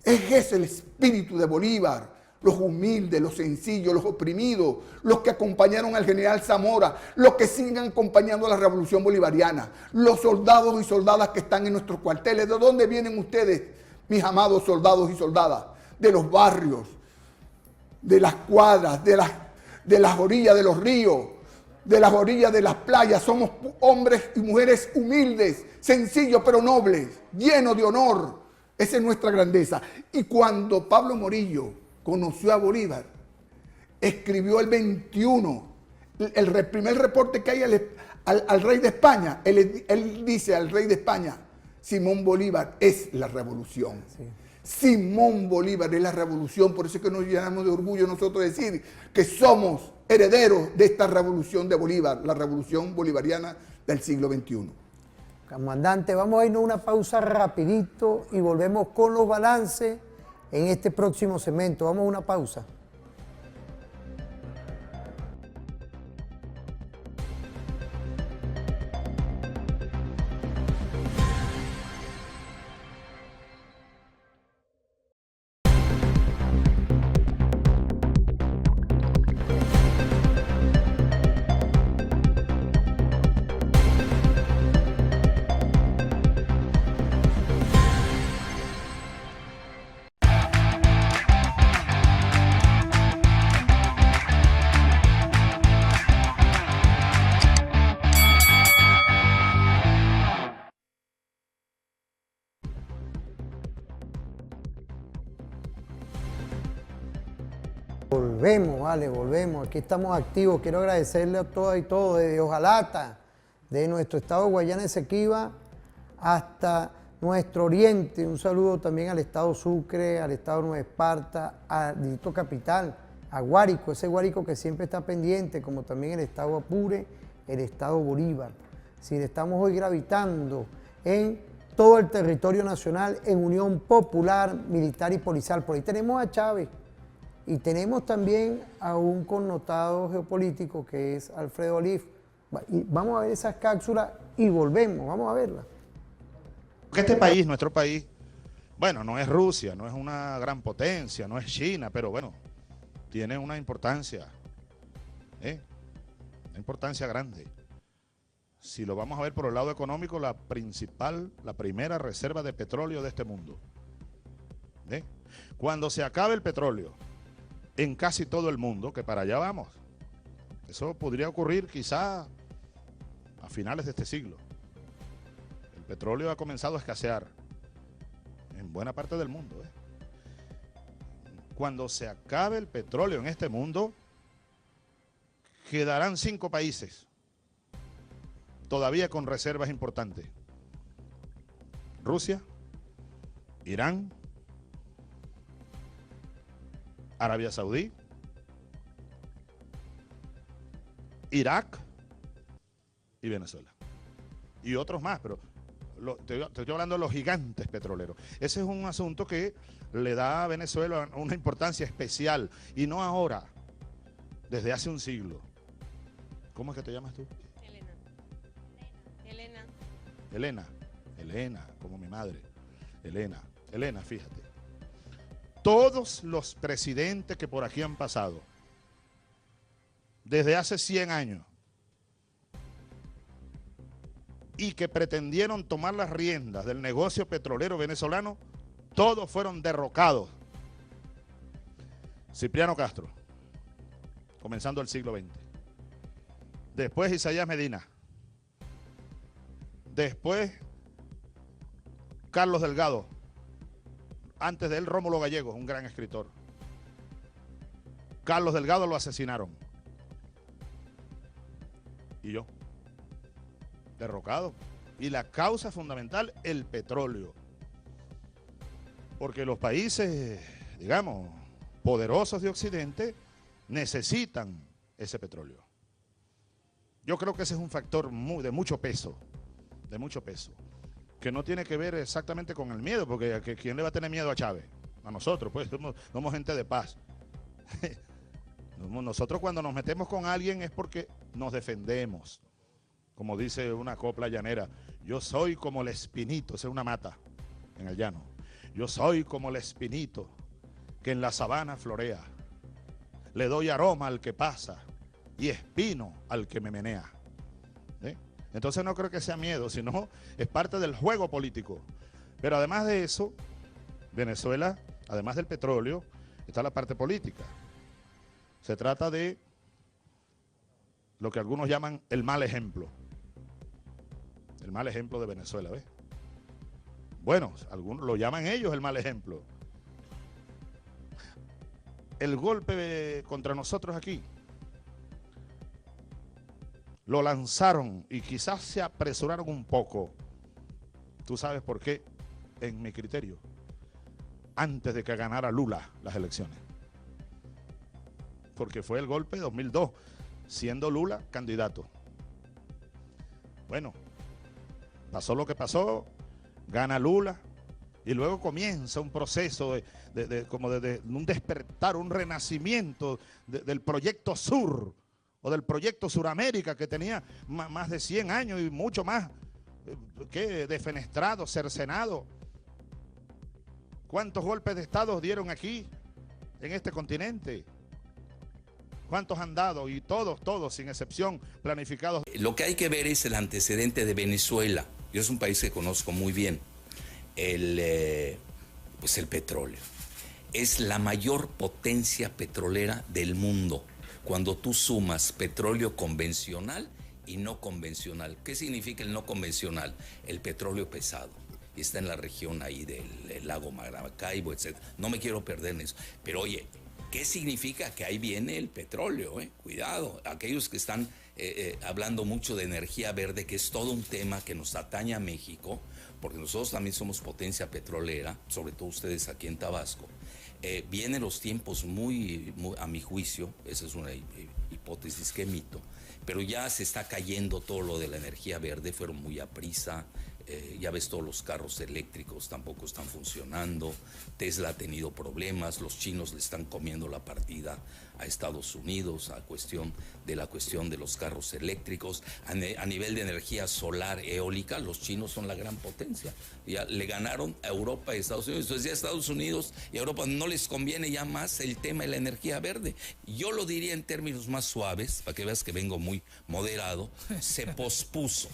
Ese es el espíritu de Bolívar. Los humildes, los sencillos, los oprimidos, los que acompañaron al general Zamora, los que siguen acompañando a la revolución bolivariana, los soldados y soldadas que están en nuestros cuarteles. ¿De dónde vienen ustedes, mis amados soldados y soldadas? De los barrios, de las cuadras, de las orillas de los ríos, de las orillas de las playas. Somos hombres y mujeres humildes, sencillos pero nobles, llenos de honor. Esa es nuestra grandeza. Y cuando Pablo Morillo conoció a Bolívar, escribió el 21, el primer reporte que hay al rey de España. Él dice al rey de España, Simón Bolívar es la revolución. Sí. Simón Bolívar es la revolución, por eso es que nos llenamos de orgullo nosotros decir que somos herederos de esta revolución de Bolívar, la revolución bolivariana del siglo XXI. Comandante, vamos a irnos a una pausa rapidito y volvemos con los balances en este próximo segmento. Vamos a una pausa. Volvemos, vale, volvemos. Aquí estamos activos. Quiero agradecerle a todas y todos, desde Ojalata, de nuestro estado de Guayana Esequiba hasta nuestro oriente. Un saludo también al estado Sucre, al estado Nueva Esparta, al distrito capital, a Guárico, ese Guárico que siempre está pendiente, como también el estado Apure, el estado Bolívar. Si estamos hoy gravitando en todo el territorio nacional en unión popular, militar y policial. Por ahí tenemos a Chávez. Y tenemos también a un connotado geopolítico que es Alfredo Olif. Vamos a ver esas cápsulas y volvemos, vamos a verlas. Porque este país, nuestro país, bueno, no es Rusia, no es una gran potencia, no es China, pero bueno, tiene una importancia, una importancia grande. Si lo vamos a ver por el lado económico, la primera reserva de petróleo de este mundo. Cuando se acabe el petróleo en casi todo el mundo, que para allá vamos, eso podría ocurrir quizá a finales de este siglo. El petróleo ha comenzado a escasear en buena parte del mundo. Cuando se acabe el petróleo en este mundo, quedarán 5 países todavía con reservas importantes: Rusia, Irán, Arabia Saudí, Irak y Venezuela. Y otros más, pero te estoy hablando de los gigantes petroleros. Ese es un asunto que le da a Venezuela una importancia especial, y no ahora, desde hace un siglo. ¿Cómo es que te llamas tú? Elena. Elena, como mi madre, Elena, fíjate. Todos los presidentes que por aquí han pasado, desde hace 100 años, y que pretendieron tomar las riendas del negocio petrolero venezolano, todos fueron derrocados. Cipriano Castro, comenzando el siglo XX. Después Isaías Medina. Después Carlos Delgado. Antes de él Rómulo Gallegos, un gran escritor. Carlos Delgado lo asesinaron. Y yo, derrocado. Y la causa fundamental, el petróleo. Porque los países, digamos, poderosos de Occidente necesitan ese petróleo. Yo creo que ese es un factor de mucho peso, que no tiene que ver exactamente con el miedo, porque ¿quién le va a tener miedo a Chávez? A nosotros, pues, somos gente de paz. Nosotros cuando nos metemos con alguien es porque nos defendemos. Como dice una copla llanera, yo soy como el espinito, esa es una mata en el llano. Yo soy como el espinito que en la sabana florea. Le doy aroma al que pasa y espino al que me menea. ¿Sí? Entonces no creo que sea miedo, sino es parte del juego político. Pero además de eso, Venezuela, además del petróleo, está la parte política. Se trata de lo que algunos llaman el mal ejemplo. El mal ejemplo de Venezuela, ¿ves? Bueno, algunos lo llaman ellos el mal ejemplo. El golpe contra nosotros aquí lo lanzaron y quizás se apresuraron un poco. ¿Tú sabes por qué? En mi criterio, antes de que ganara Lula las elecciones. Porque fue el golpe de 2002, siendo Lula candidato. Bueno, pasó lo que pasó, gana Lula y luego comienza un proceso de un despertar, un renacimiento del proyecto Sur o del proyecto Suramérica, que tenía más de 100 años y mucho más que defenestrado, cercenado. ¿Cuántos golpes de Estado dieron aquí en este continente? ¿Cuántos han dado? Y todos, sin excepción, planificados. Lo que hay que ver es el antecedente de Venezuela. Yo es un país que conozco muy bien. Pues el petróleo. Es la mayor potencia petrolera del mundo. Cuando tú sumas petróleo convencional y no convencional. ¿Qué significa el no convencional? El petróleo pesado. Y está en la región ahí del lago Maracaibo, etc. No me quiero perder en eso. Pero oye, ¿qué significa? Que ahí viene el petróleo, Cuidado, aquellos que están hablando mucho de energía verde, que es todo un tema que nos atañe a México, porque nosotros también somos potencia petrolera, sobre todo ustedes aquí en Tabasco. Vienen los tiempos muy, a mi juicio, esa es una hipótesis que emito, pero ya se está cayendo todo lo de la energía verde, fueron muy a prisa. Ya ves, todos los carros eléctricos tampoco están funcionando. Tesla ha tenido problemas, los chinos le están comiendo la partida a Estados Unidos la cuestión de los carros eléctricos. A nivel de energía solar eólica, los chinos son la gran potencia. Ya le ganaron a Europa y Estados Unidos. Entonces ya a Estados Unidos y a Europa no les conviene ya más el tema de la energía verde. Yo lo diría en términos más suaves, para que veas que vengo muy moderado, se pospuso.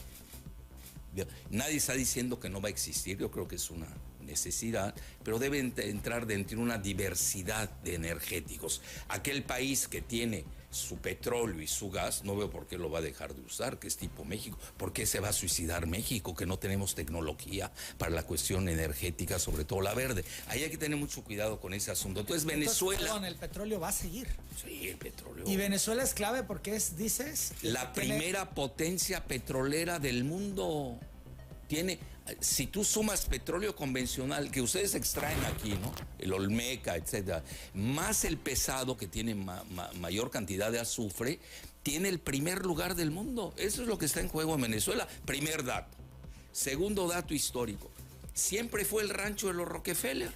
Nadie está diciendo que no va a existir, yo creo que es una necesidad, pero debe entrar dentro de una diversidad de energéticos. Aquel país que tiene su petróleo y su gas, no veo por qué lo va a dejar de usar, que es tipo México. ¿Por qué se va a suicidar México? Que no tenemos tecnología para la cuestión energética, sobre todo la verde. Ahí hay que tener mucho cuidado con ese asunto. Entonces Venezuela... Perdón, el petróleo va a seguir. Sí, el petróleo. Y Venezuela es clave porque es, dices... La primera potencia petrolera del mundo. Tiene, si tú sumas petróleo convencional, que ustedes extraen aquí, ¿no? El Olmeca, etcétera, más el pesado, que tiene mayor cantidad de azufre, tiene el primer lugar del mundo. Eso es lo que está en juego en Venezuela. Primer dato. Segundo dato histórico. Siempre fue el rancho de los Rockefeller.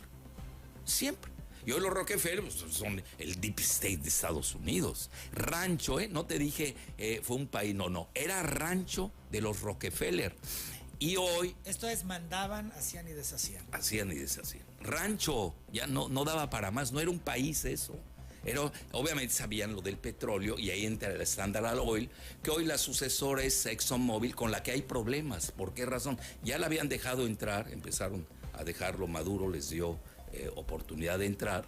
Siempre. Y hoy los Rockefeller pues, son el deep state de Estados Unidos. Rancho, no te dije fue un país, no. Era rancho de los Rockefeller. Y hoy... Esto es, mandaban, hacían y deshacían. Hacían y deshacían. Rancho, ya no daba para más, no era un país eso. Obviamente sabían lo del petróleo y ahí entra el Standard Oil, que hoy la sucesora es ExxonMobil, con la que hay problemas. ¿Por qué razón? Ya la habían dejado entrar, empezaron a dejarlo, Maduro les dio oportunidad de entrar,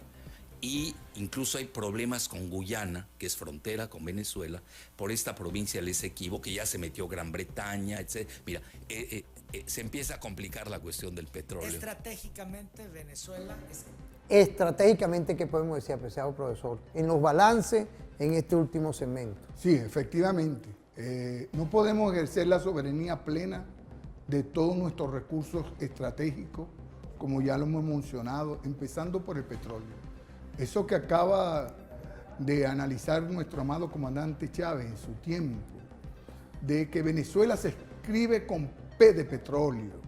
y incluso hay problemas con Guyana, que es frontera con Venezuela, por esta provincia del Esequibo, que ya se metió Gran Bretaña, etc. Mira, se empieza a complicar la cuestión del petróleo. Estratégicamente, Venezuela es... Estratégicamente, ¿qué podemos decir, apreciado profesor? En los balances en este último segmento. Sí, efectivamente. No podemos ejercer la soberanía plena de todos nuestros recursos estratégicos, como ya lo hemos mencionado, empezando por el petróleo. Eso que acaba de analizar nuestro amado comandante Chávez en su tiempo, de que Venezuela se escribe con P de petróleo.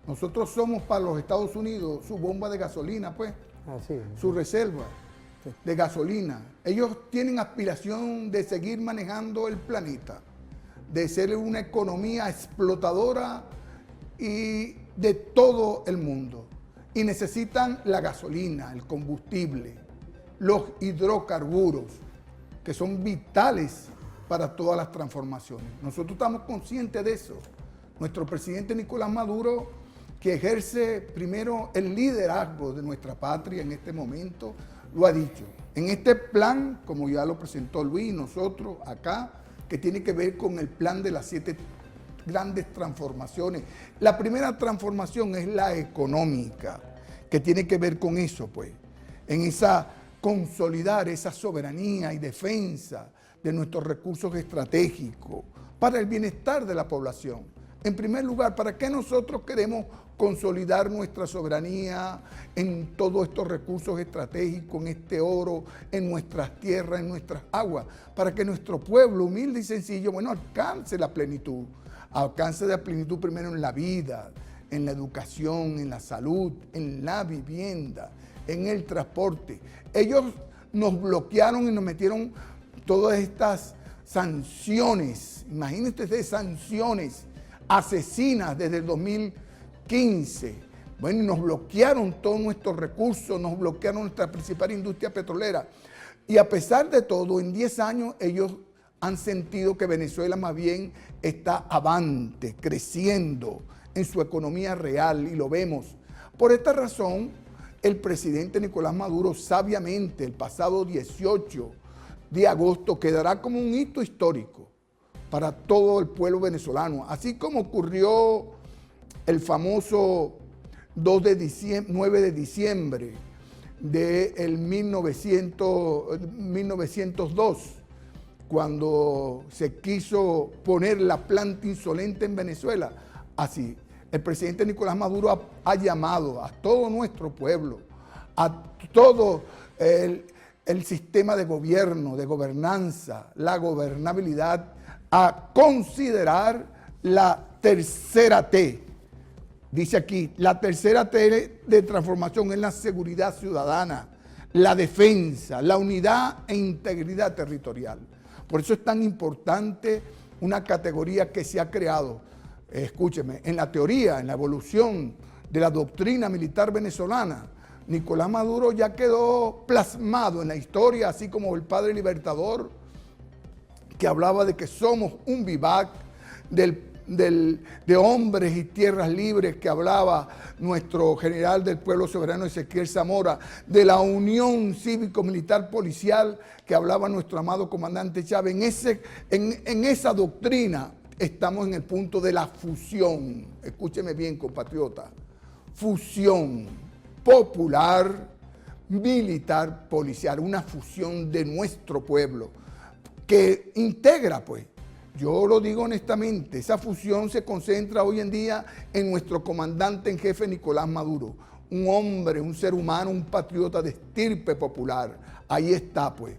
Nosotros somos para los Estados Unidos su bomba de gasolina, pues, así es, su reserva de gasolina. Ellos tienen aspiración de seguir manejando el planeta, de ser una economía explotadora y de todo el mundo. Y necesitan la gasolina, el combustible, los hidrocarburos, que son vitales para todas las transformaciones. Nosotros estamos conscientes de eso. Nuestro presidente Nicolás Maduro, que ejerce primero el liderazgo de nuestra patria en este momento, lo ha dicho. En este plan, como ya lo presentó Luis, nosotros acá, que tiene que ver con el plan de las 7 grandes transformaciones. La primera transformación es la económica, que tiene que ver con eso, pues, en esa consolidar esa soberanía y defensa de nuestros recursos estratégicos para el bienestar de la población. En primer lugar, ¿para qué nosotros queremos consolidar nuestra soberanía en todos estos recursos estratégicos, en este oro, en nuestras tierras, en nuestras aguas? Para que nuestro pueblo humilde y sencillo, bueno, alcance la plenitud. Alcance la plenitud primero en la vida, en la educación, en la salud, en la vivienda, en el transporte. Ellos nos bloquearon y nos metieron todas estas sanciones. Imagínense ustedes, sanciones asesinas desde el 2015. Bueno, nos bloquearon todos nuestros recursos, nos bloquearon nuestra principal industria petrolera. Y a pesar de todo, en 10 años ellos han sentido que Venezuela más bien está avante, creciendo en su economía real, y lo vemos. Por esta razón, el presidente Nicolás Maduro sabiamente el pasado 18 de agosto quedará como un hito histórico para todo el pueblo venezolano, así como ocurrió el famoso 9 de diciembre del 1902, cuando se quiso poner la planta insolente en Venezuela. Así, el presidente Nicolás Maduro ha llamado a todo nuestro pueblo, a todo el sistema de gobierno, de gobernanza, la gobernabilidad, a considerar la tercera T. Dice aquí, la tercera T de transformación es la seguridad ciudadana, la defensa, la unidad e integridad territorial. Por eso es tan importante una categoría que se ha creado, escúcheme, en la teoría, en la evolución de la doctrina militar venezolana. Nicolás Maduro ya quedó plasmado en la historia, así como el padre libertador, que hablaba de que somos un vivac de hombres y tierras libres, que hablaba nuestro general del pueblo soberano Ezequiel Zamora, de la unión cívico-militar policial, que hablaba nuestro amado comandante Chávez. En esa doctrina estamos en el punto de la fusión. Escúcheme bien, compatriota. Fusión popular, militar, policial. Una fusión de nuestro pueblo que integra, pues, yo lo digo honestamente, esa fusión se concentra hoy en día en nuestro comandante en jefe Nicolás Maduro, un hombre, un ser humano, un patriota de estirpe popular. Ahí está, pues.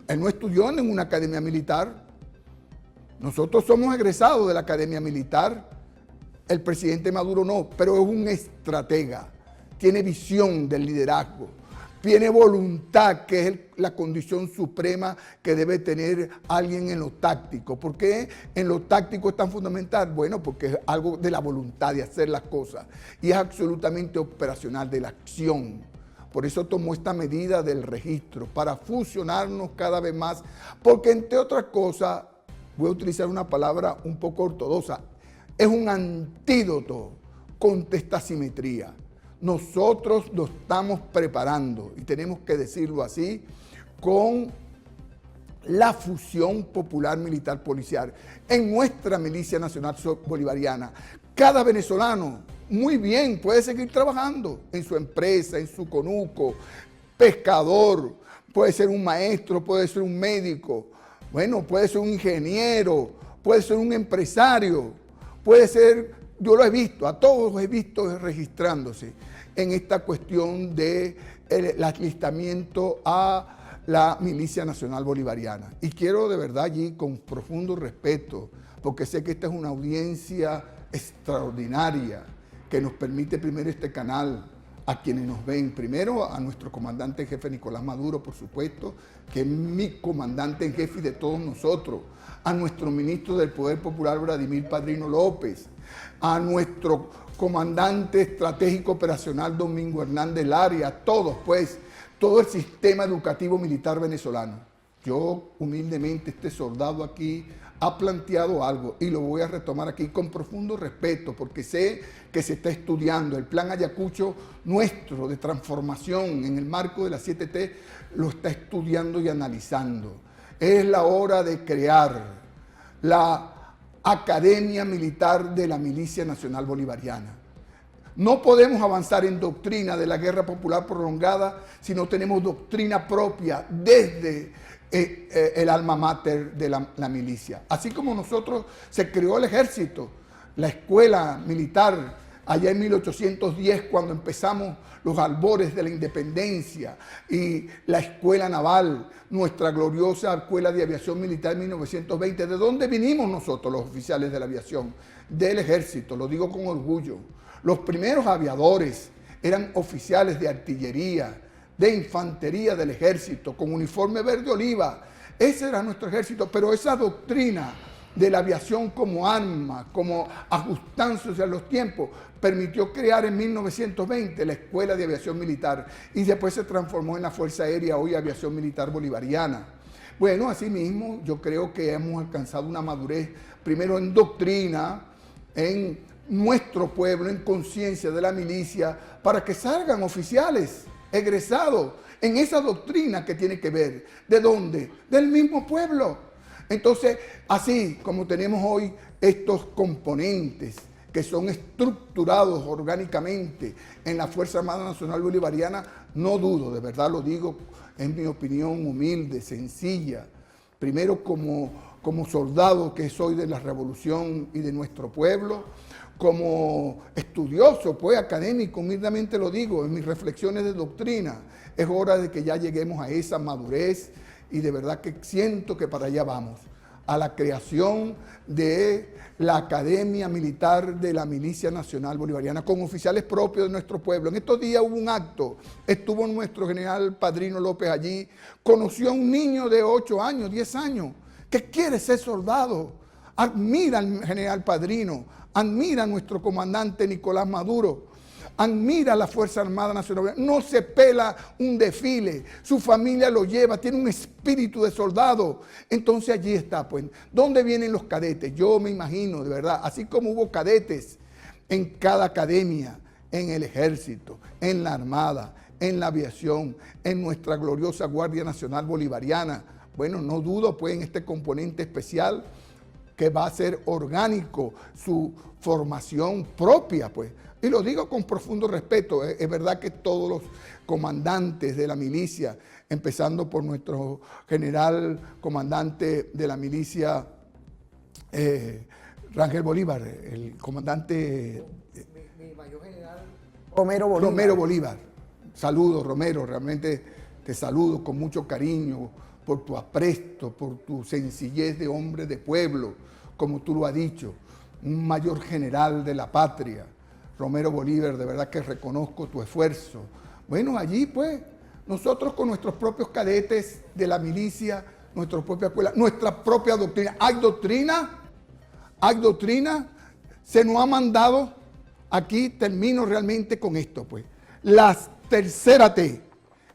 Él no estudió en una academia militar. Nosotros somos egresados de la academia militar. El presidente Maduro no, pero es un estratega. Tiene visión del liderazgo. tiene voluntad, que es la condición suprema que debe tener alguien en lo táctico. ¿Por qué en lo táctico es tan fundamental? Bueno, porque es algo de la voluntad de hacer las cosas y es absolutamente operacional, de la acción. Por eso tomó esta medida del registro, para fusionarnos cada vez más, porque entre otras cosas, voy a utilizar una palabra un poco ortodoxa, es un antídoto contra esta asimetría. Nosotros lo estamos preparando, y tenemos que decirlo así, con la fusión popular militar policial en nuestra Milicia Nacional Bolivariana. Cada venezolano, muy bien, puede seguir trabajando en su empresa, en su conuco, pescador, puede ser un maestro, puede ser un médico, bueno, puede ser un ingeniero, puede ser un empresario, puede ser, yo lo he visto, a todos los he visto registrándose en esta cuestión del alistamiento a la Milicia Nacional Bolivariana. Y quiero de verdad allí, con profundo respeto, porque sé que esta es una audiencia extraordinaria que nos permite primero este canal, a quienes nos ven, primero a nuestro comandante en jefe Nicolás Maduro, por supuesto, que es mi comandante en jefe y de todos nosotros, a nuestro ministro del Poder Popular, Vladimir Padrino López, a nuestro comandante estratégico operacional, Domingo Hernández Laria, a todos, pues, todo el sistema educativo militar venezolano. Yo, humildemente, este soldado aquí ha planteado algo y lo voy a retomar aquí con profundo respeto, porque sé que se está estudiando. El plan Ayacucho nuestro de transformación en el marco de la 7T lo está estudiando y analizando. Es la hora de crear la Academia Militar de la Milicia Nacional Bolivariana. No podemos avanzar en doctrina de la guerra popular prolongada si no tenemos doctrina propia desde el alma mater de la milicia. Así como nosotros se creó el ejército, la escuela militar, allá en 1810, cuando empezamos los albores de la independencia, y la escuela naval, nuestra gloriosa escuela de aviación militar en 1920. ¿De dónde vinimos nosotros, los oficiales de la aviación? Del ejército, lo digo con orgullo. Los primeros aviadores eran oficiales de artillería, de infantería del ejército, con uniforme verde oliva. Ese era nuestro ejército, pero esa doctrina de la aviación como arma, como ajustándose a los tiempos, permitió crear en 1920 la Escuela de Aviación Militar y después se transformó en la Fuerza Aérea, hoy Aviación Militar Bolivariana. Bueno, asimismo, yo creo que hemos alcanzado una madurez, primero en doctrina, en nuestro pueblo, en conciencia de la milicia, para que salgan oficiales egresados en esa doctrina que tiene que ver. ¿De dónde? Del mismo pueblo. Entonces, así como tenemos hoy estos componentes que son estructurados orgánicamente en la Fuerza Armada Nacional Bolivariana, no dudo, de verdad lo digo, es mi opinión humilde, sencilla, primero como soldado que soy de la revolución y de nuestro pueblo, como estudioso, pues académico, humildemente lo digo, en mis reflexiones de doctrina, es hora de que ya lleguemos a esa madurez y de verdad que siento que para allá vamos, a la creación de la Academia Militar de la Milicia Nacional Bolivariana con oficiales propios de nuestro pueblo. En estos días hubo un acto, estuvo nuestro general Padrino López allí, conoció a un niño de 8 años, 10 años, que quiere ser soldado, admira al general Padrino, admira a nuestro comandante Nicolás Maduro, admira a la Fuerza Armada Nacional, no se pela un desfile, su familia lo lleva, tiene un espíritu de soldado. Entonces allí está, pues, ¿dónde vienen los cadetes? Yo me imagino, de verdad, así como hubo cadetes en cada academia, en el ejército, en la armada, en la aviación, en nuestra gloriosa Guardia Nacional Bolivariana. Bueno, no dudo, pues, en este componente especial que va a ser orgánico, su formación propia, pues. Y lo digo con profundo respeto, es verdad que todos los comandantes de la milicia, empezando por nuestro general comandante de la milicia, Rangel Bolívar, el comandante... Mi mayor general Romero Bolívar. Romero Bolívar. Saludos, Romero, realmente te saludo con mucho cariño por tu apresto, por tu sencillez de hombre de pueblo, como tú lo has dicho, un mayor general de la patria. Romero Bolívar, de verdad que reconozco tu esfuerzo. Bueno, allí pues Nosotros con nuestros propios cadetes de la milicia, nuestra propia escuela, nuestra propia doctrina. Hay doctrina, se nos ha mandado, aquí termino realmente con esto, pues. La tercera T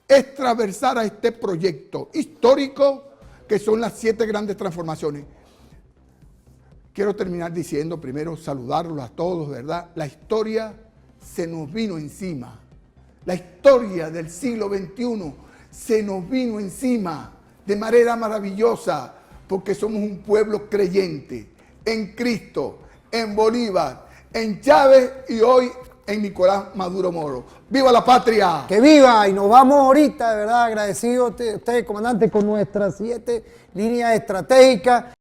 es transversar a este proyecto histórico que son las 7 grandes transformaciones. Quiero terminar diciendo, primero, saludarlos a todos, ¿verdad? La historia se nos vino encima. La historia del siglo XXI se nos vino encima de manera maravillosa porque somos un pueblo creyente en Cristo, en Bolívar, en Chávez y hoy en Nicolás Maduro Moro. ¡Viva la patria! ¡Que viva! Y nos vamos ahorita, de verdad, agradecidos a usted, comandante, con nuestras 7 líneas estratégicas.